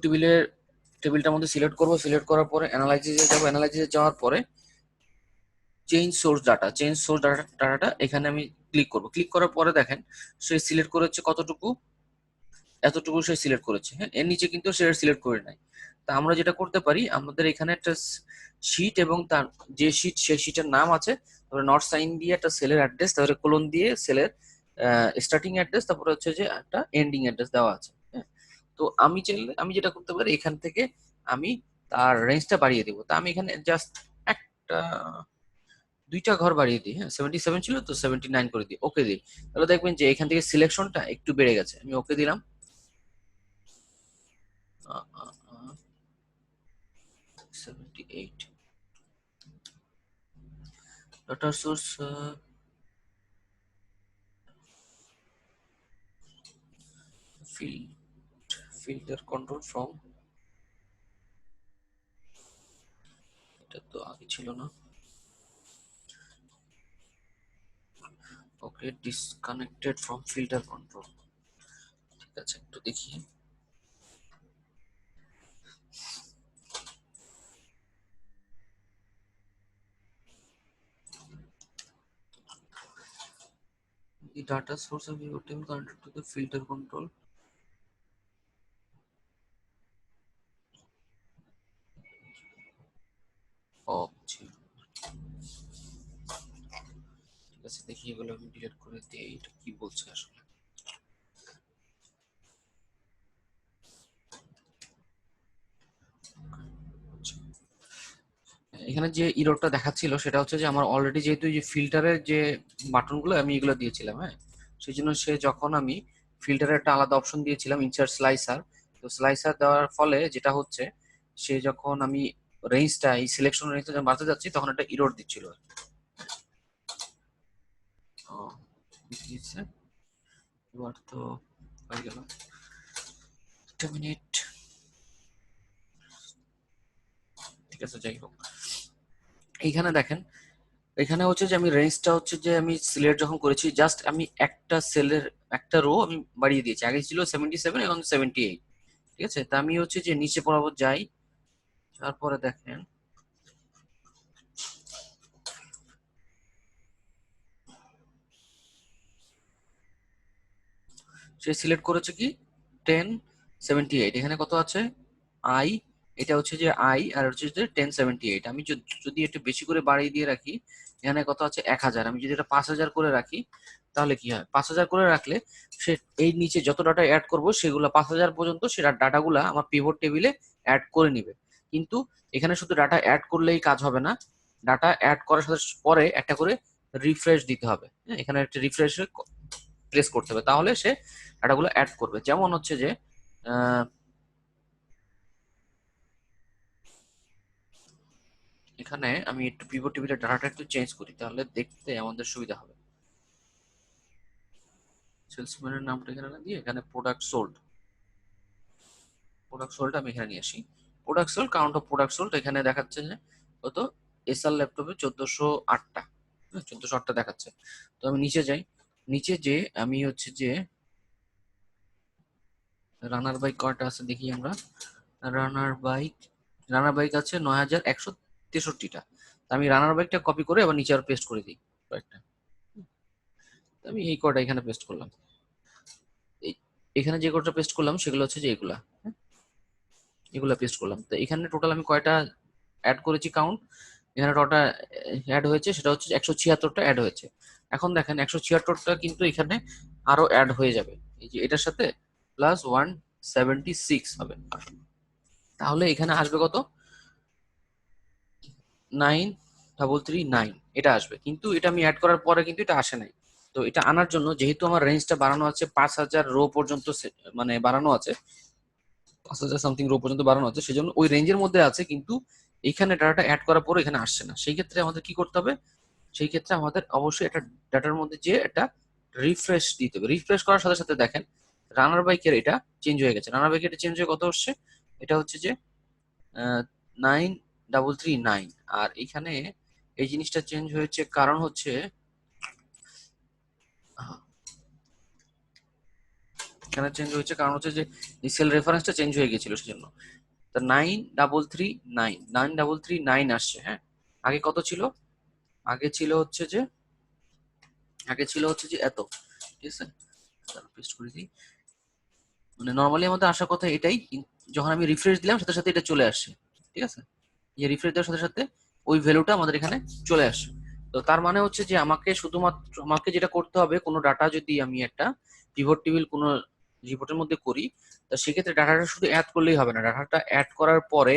টেবিলটার মধ্যে সিলেক্ট করব, সিলেক্ট করার পরে অ্যানালাইসিসে যাব, অ্যানালাইসিসে যাওয়ার পরে চেঞ্জ সোর্স ডাটাটা এখানে আমি ক্লিক করব। ক্লিক করার পরে দেখেন সে সিলেক্ট করেছে কতটুকু, এতটুকু সে সিলেক্ট করেছে। হ্যাঁ, এর নিচে কিন্তু সে সিলেক্ট করে নাই। তা আমরা যেটা করতে পারি, আমাদের এখানে একটা শিট এবং তার যে শিট সেই শিটের নাম আছে, তারপরে নট সাইন দিয়ে একটা সেলের অ্যাড্রেস, তারপরে কোলন দিয়ে সেলের স্টার্টিং অ্যাড্রেস, তারপরে হচ্ছে যে একটা এন্ডিং অ্যাড্রেস দেওয়া আছে। হ্যাঁ, তো আমি চাইলে আমি যেটা করতে পারি এখান থেকে আমি তার রেঞ্জটা বাড়িয়ে দেবো। তা আমি এখানে জাস্ট একটা দুইটা ঘর বাড়িয়ে দিই। হ্যাঁ, 77 ছিল তো 79 করে দিই, ওকে দিই। তাহলে দেখবেন যে এখান থেকে সিলেকশনটা একটু বেড়ে গেছে। আমি ওকে দিলাম। 78 data source, field filter control from, এটা তো আগে ছিল না। ওকে, ডিসকানেক্টেড ফ্রম ফিল্টার কন্ট্রোল। ঠিক আছে, একটু দেখি। The data source of your team connected to the filter control. Of ছিল। ঠিক আছে, দেখি এগুলো আমি ডিলিট করে দিই, এটা কি বলছে আসলে। আচ্ছা, এখানে যে ইররটা দেখাচ্ছিল সেটা হচ্ছে যে আমার অলরেডি যেহেতু এই যে ফিল্টারের যে বাটনগুলো আমি এগুলো দিয়েছিলাম, হ্যাঁ, সেই জন্য সে যখন আমি ফিল্টারের একটা আলাদা অপশন দিয়েছিলাম ইনসার্ট স্লাইসার, তো স্লাইসার দেওয়ার ফলে যেটা হচ্ছে সে যখন আমি রেঞ্জটা এই সিলেকশন রেঞ্জটা যখন বাড়তে যাচ্ছি তখন একটা ইরর দিচ্ছিল। ও, দিচ্ছে। এবার তো হয়ে গেল, একটা মিনিট। ঠিক আছে, যাই হোক, এইখানে দেখেন, এখানে হচ্ছে যে আমি রেঞ্জটা হচ্ছে যে আমি সিলেক্ট যখন করেছি জাস্ট আমি একটা সেলের একটা রো আমি বাড়িয়ে দিয়েছি। আগে ছিল 77, এখন 78। ঠিক আছে, তা আমি হচ্ছে যে নিচে বরাবর যাই, তারপরে দেখেন সে সিলেক্ট করেছে কি 1078। এখানে কত আছে আই, এটা হচ্ছে যে আই, আর হচ্ছে যে 1078। আমি যদি একটু বেশি করে বাড়িয়ে দিয়ে রাখি, এখানে কত আছে 1000, আমি যদি এটা 5000 করে রাখি তাহলে কি হয়, 5000 করে রাখলে সে এই নিচে যত ডাটা অ্যাড করবো সেগুলো 5000 পর্যন্ত সে ডাটাগুলা আমার পিভট টেবিলে অ্যাড করে নিবে। কিন্তু এখানে শুধু ডাটা অ্যাড করলেই কাজ হবে না, ডাটা অ্যাড করার সাথে পরে একটা করে রিফ্রেশ দিতে হবে। হ্যাঁ, এখানে একটা রিফ্রেশ প্রেস করতে হবে, তাহলে সে ডাটাগুলো অ্যাড করবে। যেমন হচ্ছে যে আহ, এখানে আমি একটু পিভট টেবিলের ডাটাটা একটু চেঞ্জ করি, তাহলে দেখতে আমাদের সুবিধা হবে। সেলসম্যানের নামটা এখানে না দিয়ে এখানে প্রোডাক্ট সোল্ড আমি এখানে নিয়ে আসি। Product sold, count of product sold এখানে দেখাচ্ছে যে কত, এসআর ল্যাপটপে 1408টা, 1408টা দেখাচ্ছে। তো আমি নিচে যাই, নিচে যে আমি হচ্ছে যে রানার বাইক কয়টা আছে দেখি আমরা। রানার বাইক রানার বাইক আছে 9163টা। আমি রানার বাইকটা কপি করে আবার নিচে আর পেস্ট করে দিই কয়েকটা। আমি এই কয়টা এখানে পেস্ট করলাম। এখানে যে কয়টা পেস্ট করলাম সেগুলো হচ্ছে যে এগুলা। হ্যাঁ, এগুলো পেস্ট করলাম। তো এখানে টোটাল আমি কয়টা অ্যাড করেছি কাউন্ট, এখানে টোটাল অ্যাড হয়েছে সেটা হচ্ছে 176টা অ্যাড হয়েছে। এখন দেখেন 176টা কিন্তু এখানে আরো অ্যাড হয়ে যাবে এই যে এটার সাথে, প্লাস 176 হবে। তাহলে এখানে আসবে কত, 9339 এটা আসবে। কিন্তু এটা আমি অ্যাড করার পরে কিন্তু এটা আসে নাই। তো এটা আনার জন্য যেহেতু আমার রেঞ্জটা বাড়ানো আছে 5000 রো পর্যন্ত, মানে বাড়ানো আছে 5000 সামথিং রো পর্যন্ত বাড়ানো আছে, সেজন্য ওই রেঞ্জের মধ্যে আছে, কিন্তু এইখানে ডাটাটা অ্যাড করার পরে এখানে আসছে না। সেই ক্ষেত্রে আমাদের কি করতে হবে, সেই ক্ষেত্রে আমাদের অবশ্যই একটা ডাটার মধ্যে যে একটা রিফ্রেশ দিতে হবে। রিফ্রেশ করার সাথে সাথে দেখেন রানার বাইকের এটা চেঞ্জ হয়ে গেছে। রানার বাইকের এটা চেঞ্জ হয়ে কত আসছে, এটা হচ্ছে যে 9339। আর এখানে এই জিনিসটা চেঞ্জ হয়েছে কারণ হচ্ছে, আহ, এখানে চেঞ্জ হয়েছে কারণ হচ্ছে যে এই সেল রেফারেন্সটা চেঞ্জ হয়ে গেছিল সেজন্য। তা 9339 আসছে। হ্যাঁ, আগে কত ছিল, আগে ছিল হচ্ছে যে, আগে ছিল হচ্ছে যে এত, ঠিক আছে। পেস্ট করে দিই, মানে নর্মালি আমাদের আসার কথা এটাই, যখন আমি রিফ্রেশ দিলাম সাথে সাথে এটা চলে আসছে, ঠিক আছে। যে রিফ্রেশ দেওয়ার সাথে সাথে ওই ভ্যালুটা আমাদের এখানে চলে আসে। তো তার মানে হচ্ছে যে আমাকে শুধুমাত্র আমাকে যেটা করতে হবে, কোনো ডাটা যদি আমি একটা পিভট টেবিল কোনো রিপোর্টের মধ্যে করি, তো সেক্ষেত্রে ডাটাটা শুধু অ্যাড করলেই হবে না। ডাটাটা অ্যাড করার পরে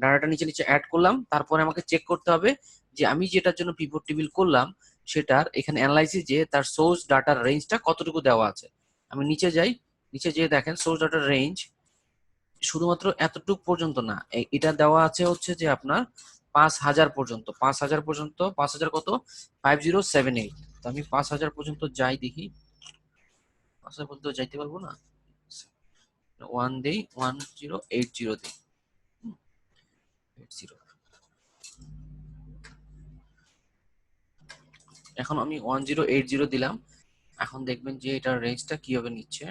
ডাটাটা নিচে নিচে অ্যাড করলাম, তারপরে আমাকে চেক করতে হবে যে আমি যেটার জন্য পিভট টেবিল করলাম সেটার এখানে অ্যানালাইসিস যে তার সোর্স ডাটার রেঞ্জটা কতটুকু দেওয়া আছে। আমি নিচে যাই, নিচে যেয়ে দেখেন সোর্স ডাটার রেঞ্জ শুধুমাত্র এতটুক পর্যন্ত না, এটা দেওয়া আছে হচ্ছে যে আপনার 5000 পর্যন্ত, 5000 পর্যন্ত, 5000 কত, 5078। তো আমি 5000 পর্যন্ত যাই দেখি, 5000 পর্যন্ত যাইতে পারবো না, ওয়ান দেই, 1080 দেই, 80। এখন আমি 1080 দিলাম। এখন দেখবেন যে এটার রেঞ্জটা কিভাবে নিচ্ছে।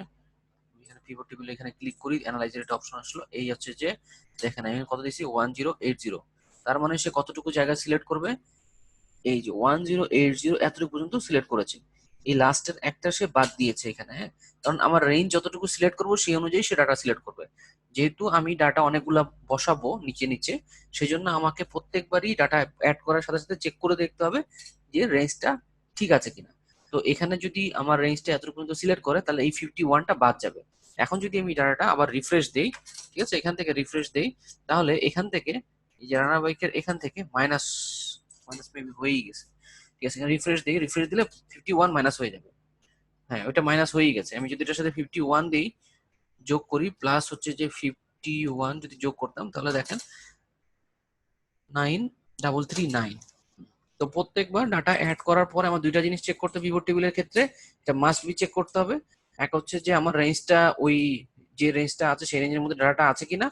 এখানে পিভট টেবিল এখানে ক্লিক করি, অ্যানালাইজার একটা অপশন আসলো, এই হচ্ছে যে দেখেন আমি কত দিছি 1080। তার মানে সে কতটুকু জায়গা সিলেক্ট করবে, এই যে 1080 এতটুকু পর্যন্ত সিলেক্ট করেছে। এই লাস্টের একটা সে বাদ দিয়েছে এখানে। হ্যাঁ, কারণ আমার রেঞ্জ যতটুকু সিলেক্ট করবো সেই অনুযায়ী সে ডাটা সিলেক্ট করবে। যেহেতু আমি ডাটা অনেকগুলা বসাবো নিচে নিচে, সেই জন্য আমাকে প্রত্যেকবারই ডাটা অ্যাড করার সাথে সাথে চেক করে দেখতে হবে যে রেঞ্জটা ঠিক আছে কিনা। তো এখানে যদি আমার রেঞ্জটা এতটুকু পর্যন্ত সিলেক্ট করে তাহলে এই 51টা বাদ যাবে। এখন যদি আমি ডাটাটা আবার রিফ্রেশ দেই, ঠিক আছে, এখান থেকে রিফ্রেশ দেই, তাহলে এখান থেকে এই যে রানা বাইকের এখান থেকে মাইনাস, মাইনাস মেবি হয়েই গেছে, ঠিক আছে। রিফ্রেশ দিই, রিফ্রেশ দিলে 51 মাইনাস হয়ে যাবে। হ্যাঁ, ওইটা মাইনাস হয়েই গেছে। আমি যদি এটার সাথে 51 দিই, যোগ করি, প্লাস হচ্ছে যে 51 যদি যোগ করতাম তাহলে দেখেন 9339। তো প্রত্যেকবার ডাটা অ্যাড করার পরে আমার দুইটা জিনিস চেক করতে পিভট টেবিলের ক্ষেত্রে, এটা মাস্ট বি চেক করতে হবে। এক হচ্ছে যে আমার রেঞ্জটা ওই যে রেঞ্জটা আছে সেই রেঞ্জের মধ্যে ডাটাটা আছে কিনা,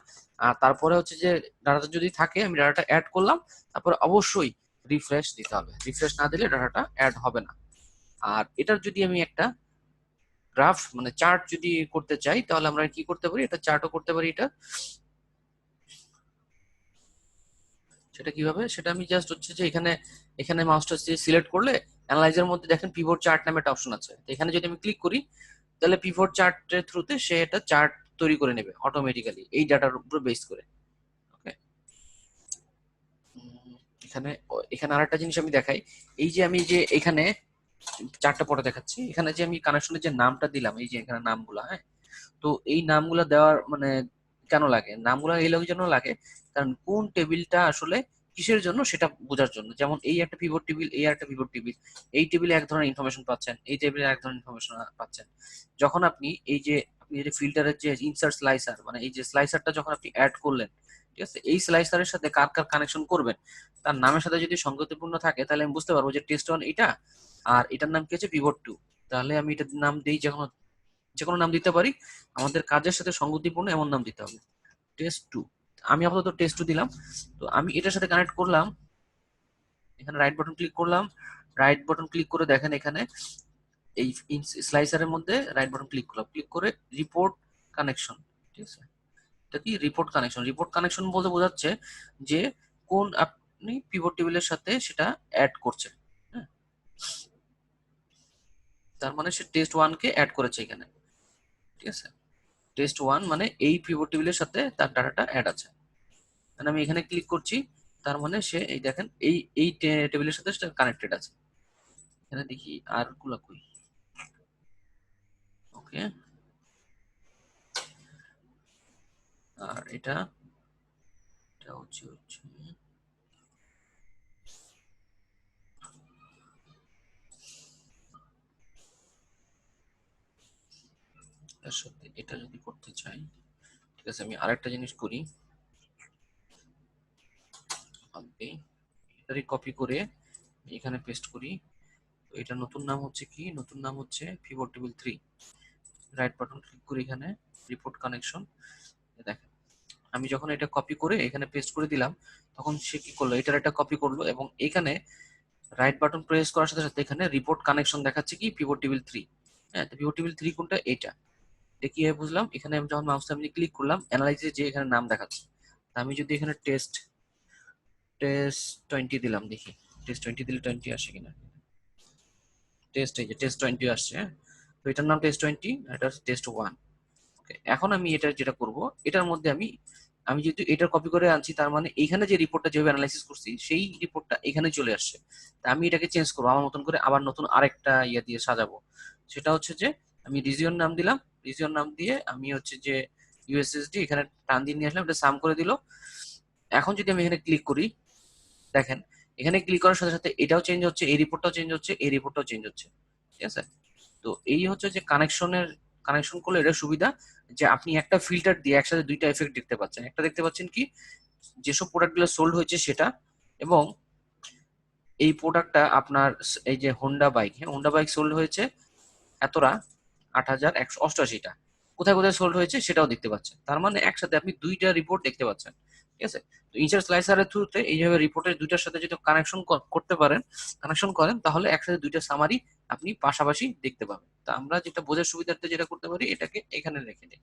আর তারপরে হচ্ছে যে ডাটাটা যদি থাকে আমি ডাটাটা অ্যাড করলাম, তারপরে অবশ্যই রিফ্রেশ দিতে হবে। রিফ্রেশ না দিলে ডাটাটা অ্যাড হবে না। আর এটার যদি আমি একটা গ্রাফ মানে চার্ট যদি করতে চাই তাহলে আমরা কি করতে পারি, এটা চার্টও করতে পারি এটা। সেটা কিভাবে, সেটা আমি জাস্ট হচ্ছে যে এখানে, এখানে মাউসটা সিলেক্ট করলে অ্যানালাইজার মধ্যে দেখেন পিভট চার্ট নামে একটা অপশন আছে। তো এখানে যদি আমি ক্লিক করি তাহলে পিভট চার্টের থ্রুতে সে এটা চার্ট তৈরি করে নেবে অটোমেটিক্যালি এই ডাটার উপর বেস করে। ওকে, এখানে এখানে আরেকটা জিনিস আমি দেখাই। এই যে আমি যে এখানে চারটা পরে দেখাচ্ছি, এখানে যে আমি কানেকশনের যে নামটা দিলাম, এই যে এখানে নামগুলা, হ্যাঁ, তো এই নামগুলা দেওয়ার মানে কেন লাগে, নামগুলা এই জন্য লাগে কারণ কোন টেবিলটা আসলে কিসের জন্য সেটা বোঝার জন্য। যেমন এই একটা পিভট টেবিল, এই একটা পিভট টেবিল, এই টেবিলে এক ধরনের ইনফরমেশন পাচ্ছেন, এই টেবিলে এক ধরনের ইনফরমেশন পাচ্ছেন। যখন আপনি এই যে আপনি যে ফিল্টারের যে ইনসার্ট স্লাইসার, মানে এই যে স্লাইসারটা যখন আপনি অ্যাড করলেন, ঠিক আছে, এই স্লাইসারের সাথে কার কার কানেকশন করবেন তার নামের সাথে যদি সঙ্গতিপূর্ণ থাকে তাহলে আমি বুঝতে পারবো যে টেস্ট ওয়ান এটা, আর এটার নাম কি হচ্ছে পিভট টু। তাহলে আমি এটার নাম দিই, যখন যে কোনো নাম দিতে পারি, আমাদের কাজের সাথে সঙ্গতিপূর্ণ এমন নাম দিতে হবে, টেস্ট টু। আমি আপাতত টেস্ট টু দিলাম। তো আমি এটার সাথে কানেক্ট করলাম, এখানে রাইট বাটন ক্লিক করলাম, রাইট বাটন ক্লিক করে দেখেন এখানে এই স্লাইসারের মধ্যে রাইট বাটন ক্লিক করলাম, ক্লিক করে রিপোর্ট কানেকশন, ঠিক আছে। এটা কি রিপোর্ট কানেকশন, রিপোর্ট কানেকশন বলতে বোঝাচ্ছে যে কোন আপনি পিভট টেবিলের সাথে সেটা অ্যাড করছেন। হ্যাঁ, তার মানে সে টেস্ট ওয়ান কে অ্যাড করেছে এখানে, ঠিক আছে। টেস্ট 1 মানে এই পিভট টেবিলের সাথে তার ডাটাটা অ্যাড আছে। মানে আমি এখানে ক্লিক করছি, তার মানে সে এই দেখেন এই টেবিলের সাথে কানেক্টেড আছে। এখানে দেখি আর গুলা কই। ওকে, আর এটা হচ্ছে এর সাথে এটা যদি করতে চাই, ঠিক আছে আমি আরেকটা জিনিস করি। এটারই কপি করে এখানে পেস্ট করি। তো এটা নতুন নাম হচ্ছে কি, নতুন নাম হচ্ছে pivot table 3। Right button click করি, এখানে রিপোর্ট কানেকশন। দেখেন আমি যখন এটা কপি করে এখানে পেস্ট করে দিলাম, তখন সে কি করলো, এটার একটা কপি করলো এবং এখানে রাইট বাটন প্রেস করার সাথে সাথে এখানে রিপোর্ট কানেকশন দেখাচ্ছে কি পিভট টেবিল 3। হ্যাঁ, তো পিভট টেবিল 3 কোনটা, এটা। এটা কিভাবে বুঝলাম, এখানে আমি যখন মাউসটা আমি ক্লিক করলাম অ্যানালাইসিস যে এখানে নাম দেখাচ্ছে। আমি যদি এখানে টেস্ট টেস্ট 20 দিলাম, দেখি টেস্ট 20 দিলে 20 আসে কিনা। টেস্ট, এই যে টেস্ট 20 আসছে। হ্যাঁ, তো এটার নাম টেস্ট 20, এটা হচ্ছে টেস্ট 1। ওকে, এখন আমি এটা যেটা করব, এটার মধ্যে আমি আমি যেহেতু এটা কপি করে আনছি, তার মানে এখানে যে রিপোর্টটা যেভাবে অ্যানালাইসিস করছি সেই রিপোর্টটা এখানে চলে আসছে। তা আমি এটাকে চেঞ্জ করবো, আমার মতন করে আবার নতুন আরেকটা ইয়ে দিয়ে সাজাবো। সেটা হচ্ছে যে আমি রিজিয়ন নাম দিলাম, রিজিয়ন নাম দিয়ে আমি হচ্ছে যে ইউএসএসডি এখানে টান দিয়ে নিয়ে আসলাম, এটা সাম করে দিল। এখন যদি আমি এখানে ক্লিক করি, দেখেন এখানে ক্লিক করার সাথে সাথে এটাও চেঞ্জ হচ্ছে, এই রিপোর্টটাও চেঞ্জ হচ্ছে, এই রিপোর্টটাও চেঞ্জ হচ্ছে। ঠিক আছে, তো এই হচ্ছে যে কানেকশন করলে এটা সুবিধা যে আপনি একটা ফিল্টার দিয়ে একসাথে দুইটা এফেক্ট দেখতে পাচ্ছেন। একটা দেখতে পাচ্ছেন কি, যেসব প্রোডাক্টগুলো সোল্ড হয়েছে সেটা, এবং এই প্রোডাক্টটা আপনার এই যে হোন্ডা বাইক, হ্যাঁ হোন্ডা বাইক সোল্ড হয়েছে এতটা 8188টা, কোথায় কোথায় সোল্ড হয়েছে সেটাও দেখতে পাচ্ছেন। তার মানে একসাথে আপনি দুইটা রিপোর্ট দেখতে পাচ্ছেন। ঠিক আছে, তো ইনসার্ট স্লাইসারের থ্রুতে এইভাবে রিপোর্টের দুইটার সাথে যদি করতে পারেন, কানেকশন করেন, তাহলে একসাথে দুইটা সামারি আপনি পাশাপাশি দেখতে পাবেন। তা আমরা যেটা বোঝার সুবিধার্থে যেটা করতে পারি, এটাকে এখানে রেখে দিই।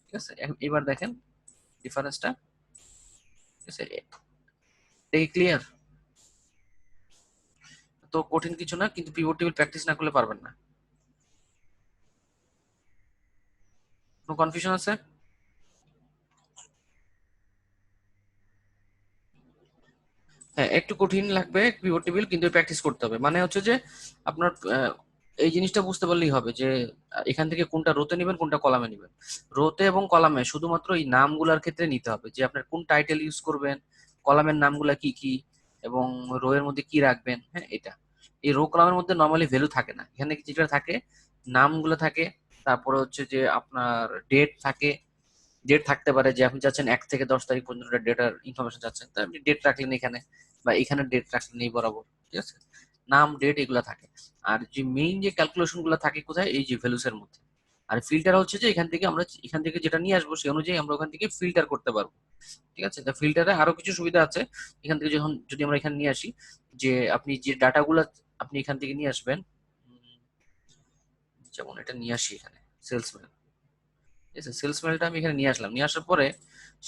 ঠিক আছে, এবার দেখেন ডিফারেন্সটা। ঠিক আছে, এটা ক্লিয়ার? তো কঠিন কিছু না, কিন্তু পিভট টেবিল প্র্যাকটিস না করলে পারবেন না। কোনো কনফিউশন আছে? হ্যাঁ, একটু কঠিন লাগবে পিভট টেবিল, কিন্তু প্র্যাকটিস করতে হবে। মানে হচ্ছে যে আপনার এই জিনিসটা বুঝতে পারলেই হবে যে এখান থেকে কোনটা রোতে নেবেন, কোনটা কলামে নেবেন। রোতে এবং কলামে শুধুমাত্র এই নামগুলোর ক্ষেত্রে নিতে হবে যে আপনার কোন টাইটেল ইউজ করবেন, কলামের নামগুলা কি কি, এবং রো এর মধ্যে কি রাখবেন। হ্যাঁ, এটা এই রো কলামের মধ্যে নর্মালি ভ্যালু থাকে না, এখানে যেটা থাকে নামগুলো থাকে। তারপরে হচ্ছে যে আপনার ডেট থাকে, ডেট থাকতে পারে যে আপনি চাচ্ছেন 1 থেকে 10 তারিখ পর্যন্ত ডেটার ইনফরমেশন চাচ্ছেন, তো আপনি ডেট রাখলেন এখানে, বা এখানে ডেট রাখলেন এই বরাবর। ঠিক আছে, নাম ডেট এগুলা থাকে। আর যে মেইন যে ক্যালকুলেশন গুলো থাকে কোথায়, এই যে ভ্যালুস এর মধ্যে। আর ফিল্টার হচ্ছে যে এখান থেকে যেটা নিয়ে আসবো সেই অনুযায়ী আমরা ওখান থেকে ফিল্টার করতে পারবো। ঠিক আছে, তা ফিল্টারে আরো কিছু সুবিধা আছে। এখান থেকে যখন যদি আমরা এখানে নিয়ে আসি, যে আপনি যে ডাটাগুলো আপনি এখান থেকে নিয়ে আসবেন, যেমন এটা নিয়ে আসি এখানে সেলসম্যান। ঠিক আছে, সেলস মেলটা আমি এখানে নিয়ে আসলাম, নিয়ে আসার পরে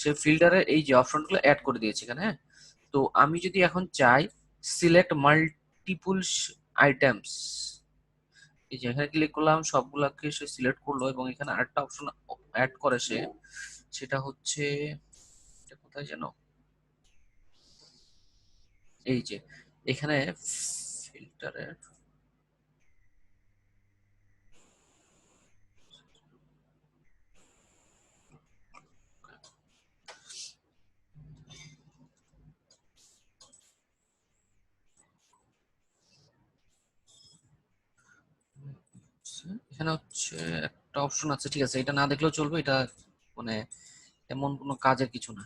সে ফিল্টারের এই যে অপশনগুলো অ্যাড করে দিয়েছে এখানে। হ্যাঁ, তো আমি যদি এখন চাই সিলেক্ট মাল্টিপল আইটেমস, এই যে এখানে ক্লিক করলাম, সবগুলাকে সে সিলেক্ট করলো এবং এখানে আরেকটা অপশন অ্যাড করে সে, সেটা হচ্ছে এটা কোথায় যেন, এই যে এখানে ফিল্টারের, এখানে হচ্ছে একটা অপশন আছে। ঠিক আছে, এটা না দেখলেও চলবে, এটা মানে এমন কোনো কাজের কিছু না,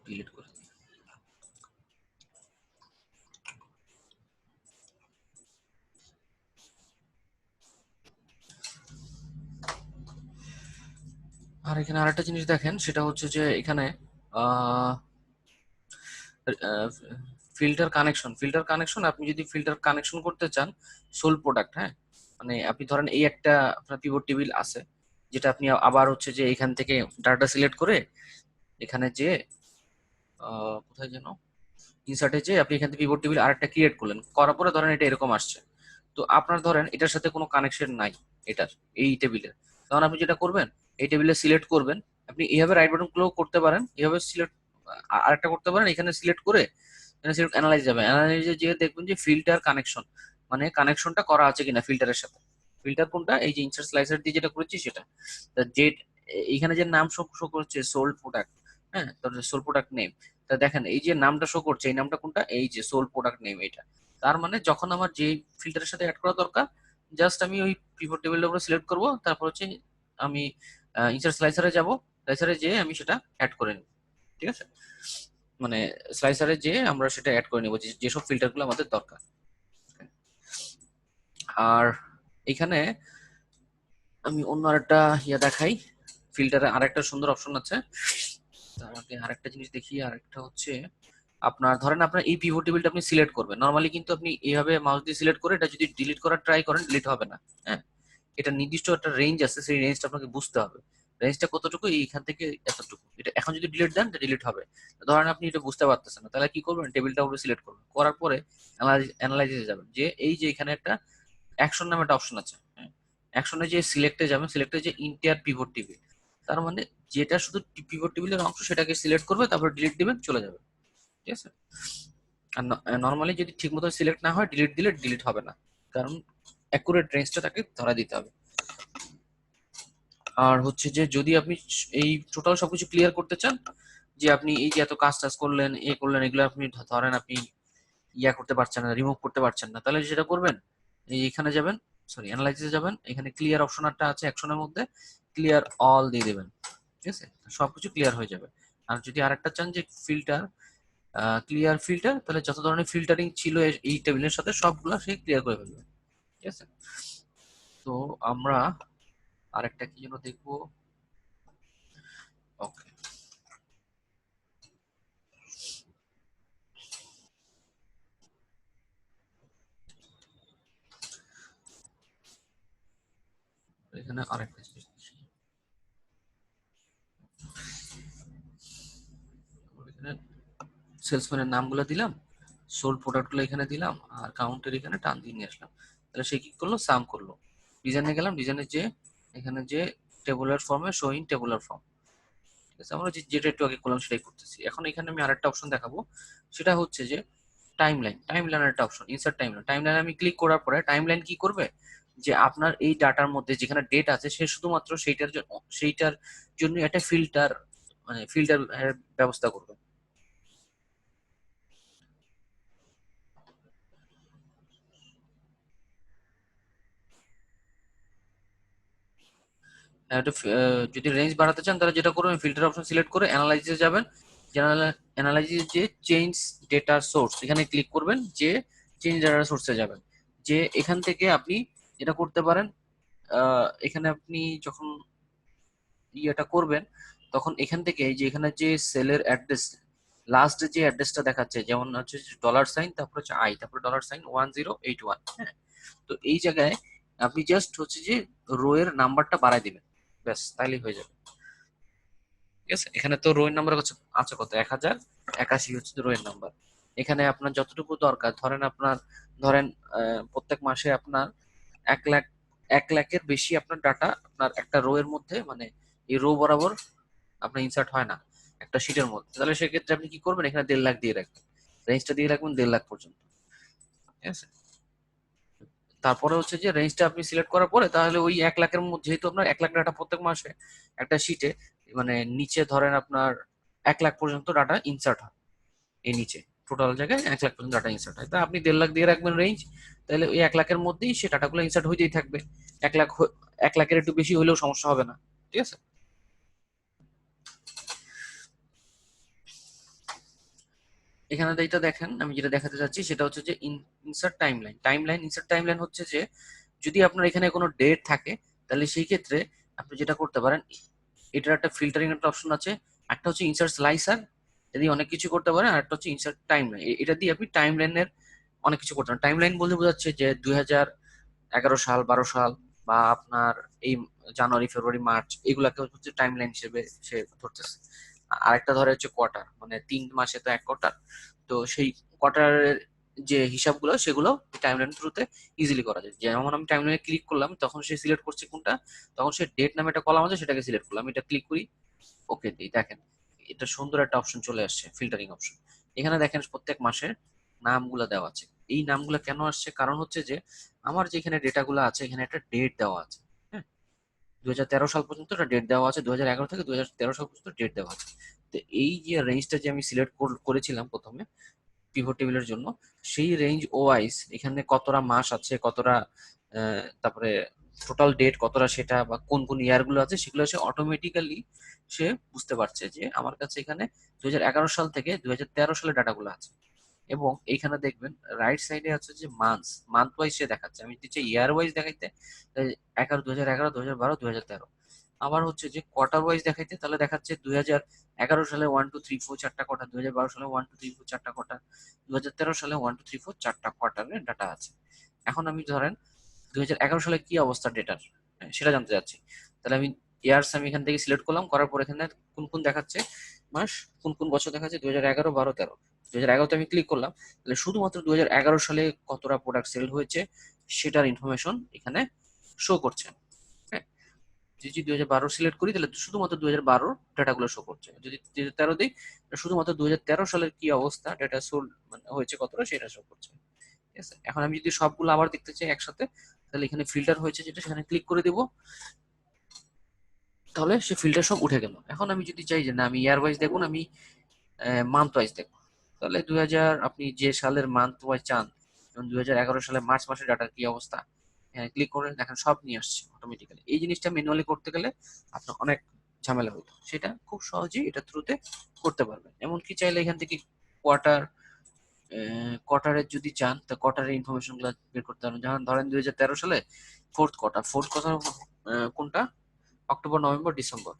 ডিলিট করে দিই। আর এখানে আরেকটা জিনিস দেখেন, সেটা হচ্ছে যে এখানে ফিল্টার কানেকশন আপনি যদি ফিল্টার কানেকশন করতে চান সোল প্রোডাক্ট, হ্যাঁ মানে আপনি ধরেন এই একটা আপনার পিভট টেবিল আছে, যেটা আপনি আবার হচ্ছে যে এখান থেকে ডাটা সিলেক্ট করে এখানে যে কোথায় যেন ইনসার্টে যে আপনি এখান থেকে পিভট টেবিল আরেকটা ক্রিয়েট করলেন, করার পরে ধরেন এটা এরকম আসছে। তো তো আপনার ধরেন এটার সাথে কোনো কানেকশন নাই এটার, এই টেবিলের, তখন আপনি যেটা করবেন এই টেবিলে সিলেক্ট করবেন। আপনি এইভাবে রাইট বাটন ক্লিক করতে পারেন, এইভাবে সিলেক্ট আরেকটা করতে পারেন, এখানে সিলেক্ট করে এখানে সিলেক্ট অ্যানালাইজ যাবে, অ্যানালাইজে যে দেখবেন যে ফিল্টার কানেকশন, মানে কানেকশনটা করা আছে কিনা ফিল্টারের সাথে। ফিল্টার কোনটা, এই যে ইনসার্ট স্লাইসার দিয়ে যেটা করেছি সেটা। তা যে এইখানে যে নাম শো শো করছে সোল্ড প্রোডাক্ট, হ্যাঁ, তাহলে সোল প্রোডাক্ট নেম। তা দেখেন এই যে নামটা শো করছে এই নামটা কোনটা, এই যে সোল প্রোডাক্ট নেম এটা। তার মানে যখন আমার যে ফিল্টারের সাথে অ্যাড করা দরকার, জাস্ট আমি ওই পিভট টেবিলের উপরে সিলেক্ট করব, তারপর হচ্ছে আমি ইনসার্ট স্লাইসারে যাব, স্লাইসারে যেয়ে আমি সেটা অ্যাড করে নিব। ঠিক আছে, মানে স্লাইসারে যেয়ে আমরা সেটা অ্যাড করে নিব যেসব ফিল্টারগুলো আমাদের দরকার। আর এখানে আমি অন্য আরেকটা দেখাই, ফিল্টারে আরেকটা সুন্দর অপশন আছে। তার আগে আরেকটা জিনিস দেখি, আরেকটা হচ্ছে আপনার ধরেন আপনার এই পিভট টেবিলটা আপনি সিলেক্ট করবেন, নরমালি কিন্তু আপনি এইভাবে মাউস দিয়ে সিলেক্ট করে এটা যদি ডিলিট করার ট্রাই করেন ডিলিট হবে না। হ্যাঁ, এটা নির্দিষ্ট একটা রেঞ্জ আছে, সেই রেঞ্জটা আপনাকে বুঝতে হবে, রেঞ্জটা কতটুকু, এইখান থেকে এতটুকু। এটা এখন যদি ডিলিট দেন ডিলিট হবে। ধরেন আপনি এটা বুঝতে পারতেছেন না, তাহলে কি করবেন, টেবিলটা উপরে সিলেক্ট করবেন, করার পরে অ্যানালাইজে যাবেন, যে এই যে এখানে একটা অ্যাকশন নামে একটা অপশন আছে, হ্যাঁ, অ্যাকশনে যে সিলেক্টে যাবেন, সিলেক্টে যে ইন্টার পিভট টেবিল, তার মানে যেটা শুধু পিভট টেবিলের অংশ সেটাকে সিলেক্ট করবে, তারপর ডিলিট দিবেন, চলে যাবে। ঠিক আছে, আর নর্মালি যদি ঠিক মতো সিলেক্ট না হয় ডিলিট দিলে ডিলিট হবে না, কারণ অ্যাকুরেট রেঞ্জটা তাকে ধরা দিতে হবে। আর হচ্ছে যে যদি আপনি এই টোটাল সবকিছু ক্লিয়ার করতে চান, যে আপনি এই যে এত কাজ টাজ করলেন এ করলেন, এগুলো আপনি ধরেন আপনি করতে পারছেন না, রিমুভ করতে পারছেন না, তাহলে যেটা করবেন এই এখানে যাবেন, সরি অ্যানালাইসিসে যাবেন, এখানে ক্লিয়ার অপশন একটা আছে অ্যাকশনের মধ্যে, ক্লিয়ার অল দিয়ে দেবেন। ঠিক আছে, সবকিছু ক্লিয়ার হয়ে যাবে। আর যদি আরেকটা চান যে ফিল্টার, ক্লিয়ার ফিল্টার, তাহলে যত ধরনের ফিল্টারিং ছিল এই টেবিলের সাথে সবগুলো সে ক্লিয়ার করে ফেলবে। ঠিক আছে, তো আমরা আরেকটা কি যেন দেখবো। ওকে, এখানে আরেকটা জিনিস দেখি। এখানে সেলসম্যানের নামগুলো দিলাম, সোল প্রোডাক্টগুলো এখানে দিলাম, আর কাউন্টের এখানে টান দিয়ে নিয়ে আসলাম। তাহলে সে কি করলো, সাম করলো। ডিজাইনে গেলাম, ডিজাইনে যে এখানে যে টেবুলার ফর্মে শোইং টেবুলার ফর্ম। ঠিক আছে, আমরা যেটা একটু আগে করলাম সেটাই করতেছি। এখন এখানে আমি আরেকটা অপশন দেখাবো, সেটা হচ্ছে যে টাইমলাইন। টাইমলাইনের একটা অপশন, ইনসার্ট টাইমলাইন। টাইমলাইনে আমি ক্লিক করার পরে টাইমলাইন কি করবে, যে আপনার এই ডাটার মধ্যে যেখানে ডেট আছে সে শুধুমাত্র সেইটার জন্য একটা ফিল্টার, মানে ফিল্টার ব্যবস্থা করবে। যদি রেঞ্জ বাড়াতে চান তাহলে যেটা করবেন, ফিল্টার অপশন সিলেক্ট করে অ্যানালাইসিসে যাবেন, অ্যানালাইসিস যে চেঞ্জ ডেটা সোর্স এখানে ক্লিক করবেন, যে চেঞ্জ ডেটা সোর্সে যাবেন, যে এখান থেকে আপনি যেটা করতে পারেন, এখানে আপনি যখন ইয়েটা করবেন তখন এখান থেকে এই যে এখানে যে সেলের অ্যাড্রেস, লাস্ট যে অ্যাড্রেসটা দেখাচ্ছে, যেমন হচ্ছে ডলার সাইন, তারপর হচ্ছে তারপর ডলার সাইন 1081, হ্যাঁ, তো এই জায়গায় আপনি জাস্ট হচ্ছে যে রো এর নাম্বারটা বাড়ায় দিবেন, ব্যাস তাইলেই হয়ে যাবে। ঠিক আছে, এখানে তো রো এর নাম্বার আছে, আছে কত, 1081 হচ্ছে রো এর নাম্বার। এখানে আপনার যতটুকু দরকার, ধরেন আপনার, ধরেন প্রত্যেক মাসে আপনার 1 লাখ, 1 লাখের বেশি আপনার ডাটা আপনার একটা রো এর মধ্যে, মানে এই রো বরাবর আপনার ইনসার্ট হয় না একটা শিটের মধ্যে, তাহলে সেক্ষেত্রে আপনি কি করবেন, এখানে 1.5 লাখ দিয়ে রাখবেন, রেঞ্জটা দিয়ে রাখবেন 1.5 লাখ পর্যন্ত। ঠিক আছে, তারপরে হচ্ছে যে রেঞ্জটা আপনি সিলেক্ট করার পরে তাহলে ওই 1 লাখের মধ্যে, যেহেতু আপনার 1 লাখ ডাটা প্রত্যেক মাসে একটা শিটে, মানে নিচে ধরেন আপনার 1 লাখ পর্যন্ত ডাটা ইনসার্ট হয়, এই নিচে টোটাল জায়গায় 1 লাখ পর্যন্ত ডাটা ইনসার্ট হয়, তা আপনি 1.5 লাখ দিয়ে রাখবেন রেঞ্জ, তাহলে ওই 1 লাখের মধ্যেই সে ডাটাগুলো ইনসার্ট হইতেই থাকবে। 1 লাখ 1 লাখের একটু বেশি হলেও সমস্যা হবে না। ঠিক আছে, এখানে যেটা দেখেন, আমি যেটা দেখাতে চাচ্ছি সেটা হচ্ছে যে ইনসার্ট টাইমলাইন। ইনসার্ট টাইমলাইন হচ্ছে যে যদি আপনার এখানে কোনো ডেট থাকে, তাহলে সেই ক্ষেত্রে আপনি যেটা করতে পারেন, এটার একটা ফিল্টারিং একটা অপশন আছে, একটা হচ্ছে ইনসার্ট স্লাইসার, এটা দিয়ে অনেক কিছু করতে পারেন, আর একটা হচ্ছে ইনসার্ট টাইমলাইন, এটা দিয়ে আপনি টাইমলাইনের অনেক কিছু করতে পারেন। টাইমলাইন বলতে বোঝাচ্ছে যে 2011 সাল, 12 সাল, বা আপনার এই জানুয়ারি, ফেব্রুয়ারি, মার্চ, এগুলাকে হচ্ছে টাইমলাইন হিসেবে সে ধরতেছে। আরেকটা ধরে হচ্ছে কোয়ার্টার, মানে 3 মাসে তো 1 কোয়ার্টার, তো সেই কোয়ার্টারের যে হিসাবগুলো সেগুলো টাইমলাইন থ্রুতে ইজিলি করা যায়। যেমন আমি টাইমলাইনে ক্লিক করলাম, তখন সে সিলেক্ট করছে কোনটা, তখন সে ডেট নামে একটা কলাম আছে সেটাকে সিলেক্ট করলাম, এটা ক্লিক করি, ওকে দিই, দেখেন এটা সুন্দর একটা অপশন চলে আসছে, ফিল্টারিং অপশন। এখানে দেখেন প্রত্যেক মাসের নামগুলো দেওয়া আছে। এই নামগুলো কেন আসছে, কারণ হচ্ছে যে আমার যেখানে ডেটাগুলো আছে এখানে একটা ডেট দেওয়া আছে। হ্যাঁ, 2013 সাল পর্যন্ত একটা ডেট দেওয়া আছে, 2011 থেকে 2013 সাল পর্যন্ত ডেট দেওয়া আছে। তো এই যে রেঞ্জটা যে আমি সিলেক্ট করেছিলাম প্রথমে পিভট টেবিলের জন্য, সেই রেঞ্জ ওয়াইজ এখানে কতটা মাস আছে, কতটা তারপরে টোটাল ডেট কতটা, সেটা বা কোন কোন ইয়ার গুলো আছে সেগুলো সে অটোমেটিক্যালি সে বুঝতে পারছে যে আমার কাছে এখানে 2011 সাল থেকে 2013 সালের ডাটাগুলো আছে। এবং এইখানে দেখবেন রাইট সাইডে আছে যে মান্থ ওয়াইজ সে দেখাচ্ছে। আমি যদি ইয়ার ওয়াইজ দেখাইতে, 11, 2011, 2012, 2013। আবার হচ্ছে যে কোয়ার্টার ওয়াইজ দেখাইতে, তাহলে দেখাচ্ছে 2011 সালে 1 2 3 4 চারটা কোয়ার্টার, 2012 সালে 1 2 3 4 চারটা কোয়ার্টার, 2013 সালে 1 2 3 4 চারটা কোয়ার্টারের ডাটা আছে। এখন আমি ধরেন 2011 সালে কি অবস্থা ডেটার, সেটা জানতে চাচ্ছি। তাহলে আমি ইয়ার্স আমি এখান থেকে সিলেক্ট করলাম, করার পর এখানে কোন কোন দেখাচ্ছে মাস, কোন কোন বছর দেখাচ্ছে, 2011, 12, 13। 2011তে আমি ক্লিক করলাম, তাহলে শুধুমাত্র 2011 সালে কতটা প্রোডাক্ট সেল হয়েছে সেটার ইনফরমেশন এখানে শো করছে। হ্যাঁ, যদি 2012 সিলেক্ট করি তাহলে শুধুমাত্র 2012 ডাটাগুলো শো করছে। যদি 2013 দিই তাহলে শুধুমাত্র 2013 সালের কি অবস্থা ডেটা সোল্ড মানে হয়েছে কতটা সেটা শো করছে। ঠিক আছে, এখন আমি যদি সবগুলো আবার দেখতে চাই একসাথে, তাহলে এখানে ফিল্টার হয়েছে যেটা, সেখানে ক্লিক করে দেবো, তাহলে সে ফিল্টার সব উঠে গেল। এখন আমি যদি চাই যে না আমি ইয়ার ওয়াইজ দেখুন, আমি মান্থ ওয়াইজ দেখবো, তাহলে আপনি যে সালের মান্থ ওয়াইজ চান, যেমন 2011 সালে মার্চ মাসের ডাটার কি অবস্থা, ক্লিক করে দেখেন সব নিয়ে আসছে অটোমেটিক্যালি। এই জিনিসটা ম্যানুয়ালি করতে গেলে আপনার অনেক ঝামেলা হতো, সেটা খুব সহজেই এটা থ্রুতে করতে পারবেন। এমনকি চাইলে এখান থেকে কোয়ার্টার কোয়ার্টারের যদি চান তা কোয়ার্টারের ইনফরমেশন গুলো বের করতে পারবেন। যেমন ধরেন 2013 সালে ফোর্থ কোয়ার্টার কোনটা, অক্টোবর, নভেম্বর, ডিসেম্বর।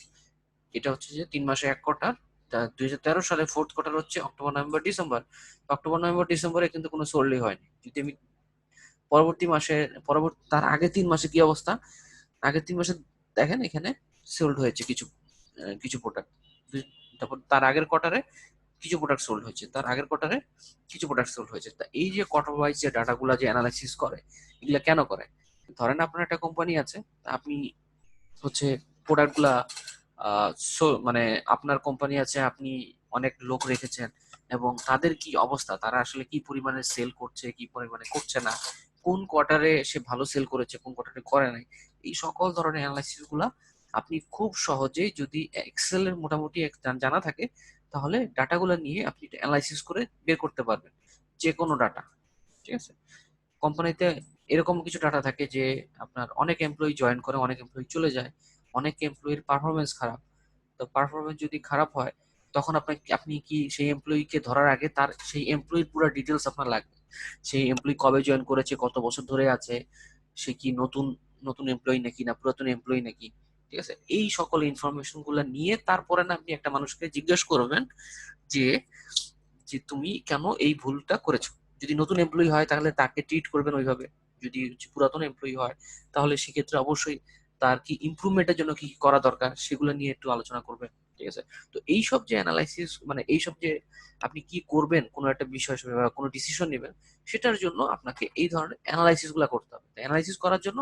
এটা হচ্ছে যে 3 মাসে এক কোয়ার্টার। তা 2013 সালে ফোর্থ কোয়ার্টার হচ্ছে October, November, December. October, November, ডিসেম্বরে কিন্তু কোনো সোল্ডই হয়নি। যদি আমি পরবর্তী মাসে, তার আগের 3 মাসে কি অবস্থা, আগের 3 মাসে দেখেন এখানে সোল্ড হয়েছে কিছু কিছু প্রোডাক্ট। তারপর তার আগের কোয়ার্টারে কিছু প্রোডাক্ট সোল্ড হয়েছে, তার আগের কোয়ার্টারে কিছু প্রোডাক্ট সোল্ড হয়েছে। তা এই যে কোয়ার্টার ওয়াইজ যে ডাটাগুলো যে অ্যানালাইসিস করে, এগুলা কেন করে, ধরেন আপনার একটা কোম্পানি আছে, তা আপনি হচ্ছে প্রোডাক্টগুলা মানে আপনার কোম্পানি আছে, আপনি অনেক লোক রেখেছেন এবং তাদের কি অবস্থা, তারা আসলে কি পরিমাণে সেল করছে, কি পরিমাণে করছে না, কোন কোয়ার্টারে সে ভালো সেল করেছে, কোন কোয়ার্টারে করে নাই, এই সকল ধরনের অ্যানালাইসিস গুলা আপনি খুব সহজেই যদি এক্সেল এর মোটামুটি জানা থাকে, তাহলে ডাটাগুলো নিয়ে আপনি অ্যানালাইসিস করে বের করতে পারবেন যে কোনো ডাটা। ঠিক আছে, কোম্পানিতে এরকম কিছু ডাটা থাকে যে আপনার অনেক এমপ্লয়ি জয়েন করে, অনেক এমপ্লয়ি চলে যায়, অনেক এমপ্লয়ির পারফরমেন্স খারাপ। তো পারফরমেন্স যদি খারাপ হয়, তখন আপনি কি সেই এমপ্লয়িকে ধরার আগে তার সেই এমপ্লয়ির পুরো ডিটেলস আপনার লাগবে। সেই এমপ্লয়ি কবে জয়েন করেছে, কত বছর ধরে আছে, সে কি নতুন নতুন এমপ্লয়ি নাকি না পুরাতন এমপ্লয়ি নাকি। ঠিক আছে, এই সকল ইনফরমেশন গুলো নিয়ে তারপরে না আপনি একটা মানুষকে জিজ্ঞেস করবেন যে যে তুমি কেন এই ভুলটা করেছো। যদি নতুন এমপ্লয়ি হয় তাহলে তাকে ট্রিট করবেন ওইভাবে, যদি পুরাতন এমপ্লয়ি হয় তাহলে সেক্ষেত্রে অবশ্যই তার কি ইমপ্রুভমেন্টের জন্য কি কি করা দরকার সেগুলো নিয়ে একটু আলোচনা করবেন। ঠিক আছে, তো এইসব যে অ্যানালাইসিস মানে এইসব যে আপনি কি করবেন কোনো একটা বিষয় বা কোনো ডিসিশন নেবেন, সেটার জন্য আপনাকে এই ধরনের অ্যানালাইসিস গুলা করতে হবে। অ্যানালাইসিস করার জন্য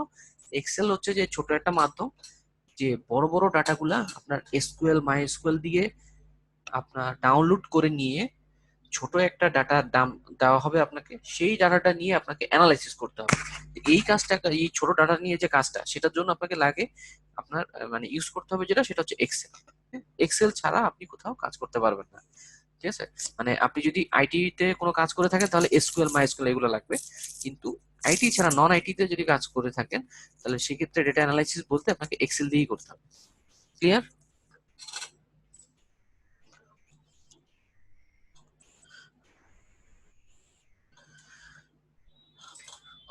এক্সেল হচ্ছে যে ছোট একটা মাধ্যম, যে বড় বড় ডাটাগুলা আপনার এসকিউএল মাই এসকিউএল দিয়ে আপনার ডাউনলোড করে নিয়ে ছোট একটা ডাটার দাম দেওয়া হবে আপনাকে, সেই ডাটাটা নিয়ে আপনাকে অ্যানালাইসিস করতে হবে। এই কাজটা, এই ছোট ডাটা নিয়ে যে কাজটা, সেটার জন্য আপনাকে লাগে আপনার মানে ইউজ করতে হবে যেটা, সেটা হচ্ছে এক্সেল। এক্সেল ছাড়া আপনি কোথাও কাজ করতে পারবেন না। ঠিক আছে, মানে আপনি যদি আইটি তে কোনো কাজ করে থাকেন তাহলে এসকিউএল মাই এসকিউএল এগুলো লাগবে, কিন্তু আইটি ছাড়া নন আইটি তে যদি কাজ করে থাকেন তাহলে সেক্ষেত্রে ডেটা অ্যানালাইসিস বলতে আপনাকে এক্সেল দিয়েই করতে হবে। ক্লিয়ার?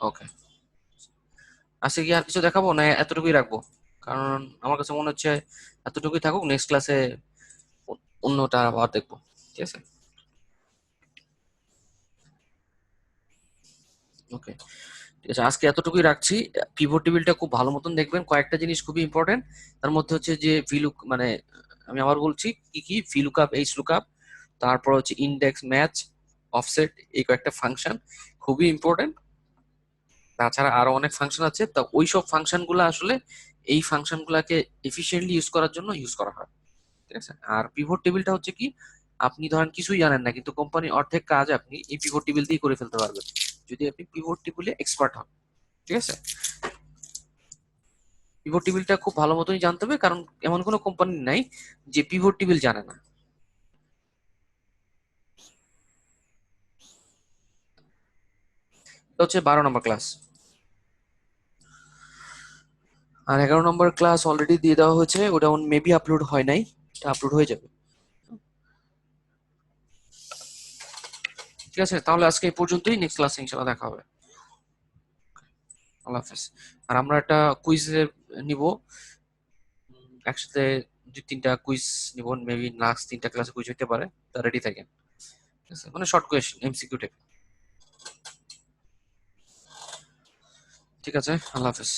ওকে, আজকে কি আর কিছু দেখাবো না এতটুকুই রাখবো? কারণ আমার কাছে মনে হচ্ছে এতটুকুই থাকুক, নেক্সট ক্লাসে অন্যটা আবার দেখবো। ঠিক আছে, ওকে, ঠিক আছে, আজকে এতটুকুই রাখছি। পিভট টেবিলটা খুব ভালো মতন দেখবেন, কয়েকটা জিনিস খুবই ইম্পর্টেন্ট। তার মধ্যে হচ্ছে যে ভিলুক আমি আবার বলছি কি কি, ভিলুকআপ, এইচ লুকআপ, তারপর হচ্ছে ইন্ডেক্স ম্যাচ, অফসেট, এই কয়েকটা ফাংশন খুবই ইম্পর্টেন্ট। তাছাড়া আরো অনেক ফাংশন আছে, তা ওইসব ফাংশন গুলো আসলে এই ফাংশন গুলাকে এফিসিয়েন্টলি ইউজ করার জন্য ইউজ করা হয়। ঠিক আছে। আর পিভট টেবিলটা হচ্ছে কি, আপনি ধরেন কিছুই জানেন না কিন্তু কোম্পানি অর্ধেক কাজ আপনি এই পিভট টেবিল দিয়ে করে ফেলতে পারবেন যদি আপনি পিভট টেবিলে এক্সপার্ট হন। ঠিক আছে। পিভট টেবিলটা খুব ভালো মতোই জানতে হবে, কারণ এমন কোনো কোম্পানি নাই যে পিভট টেবিল জানে না। এটা হচ্ছে 12 নম্বর ক্লাস। আর 11 নম্বর ক্লাস অলরেডি দিয়ে দেওয়া হয়েছে, ওটা মেবি আপলোড হয় নাই, এটা আপলোড হয়ে যাবে। ঠিক আছে, তাহলে আজকে এই পর্যন্তই, নেক্সট ক্লাসে ইনশাআল্লাহ দেখা হবে। আল্লাহ হাফেজ। আর আমরা একটা কুইজ নিব, একসাথে 2-3টা কুইজ নিব, মেবি লাস্ট 3টা ক্লাসে কুইজ হতে পারে, তা রেডি থাকেন। ঠিক আছে, মানে শর্ট কোয়েশ্চেন, এমসিকিউ টাইপ। ঠিক আছে, আল্লাহ হাফেজ।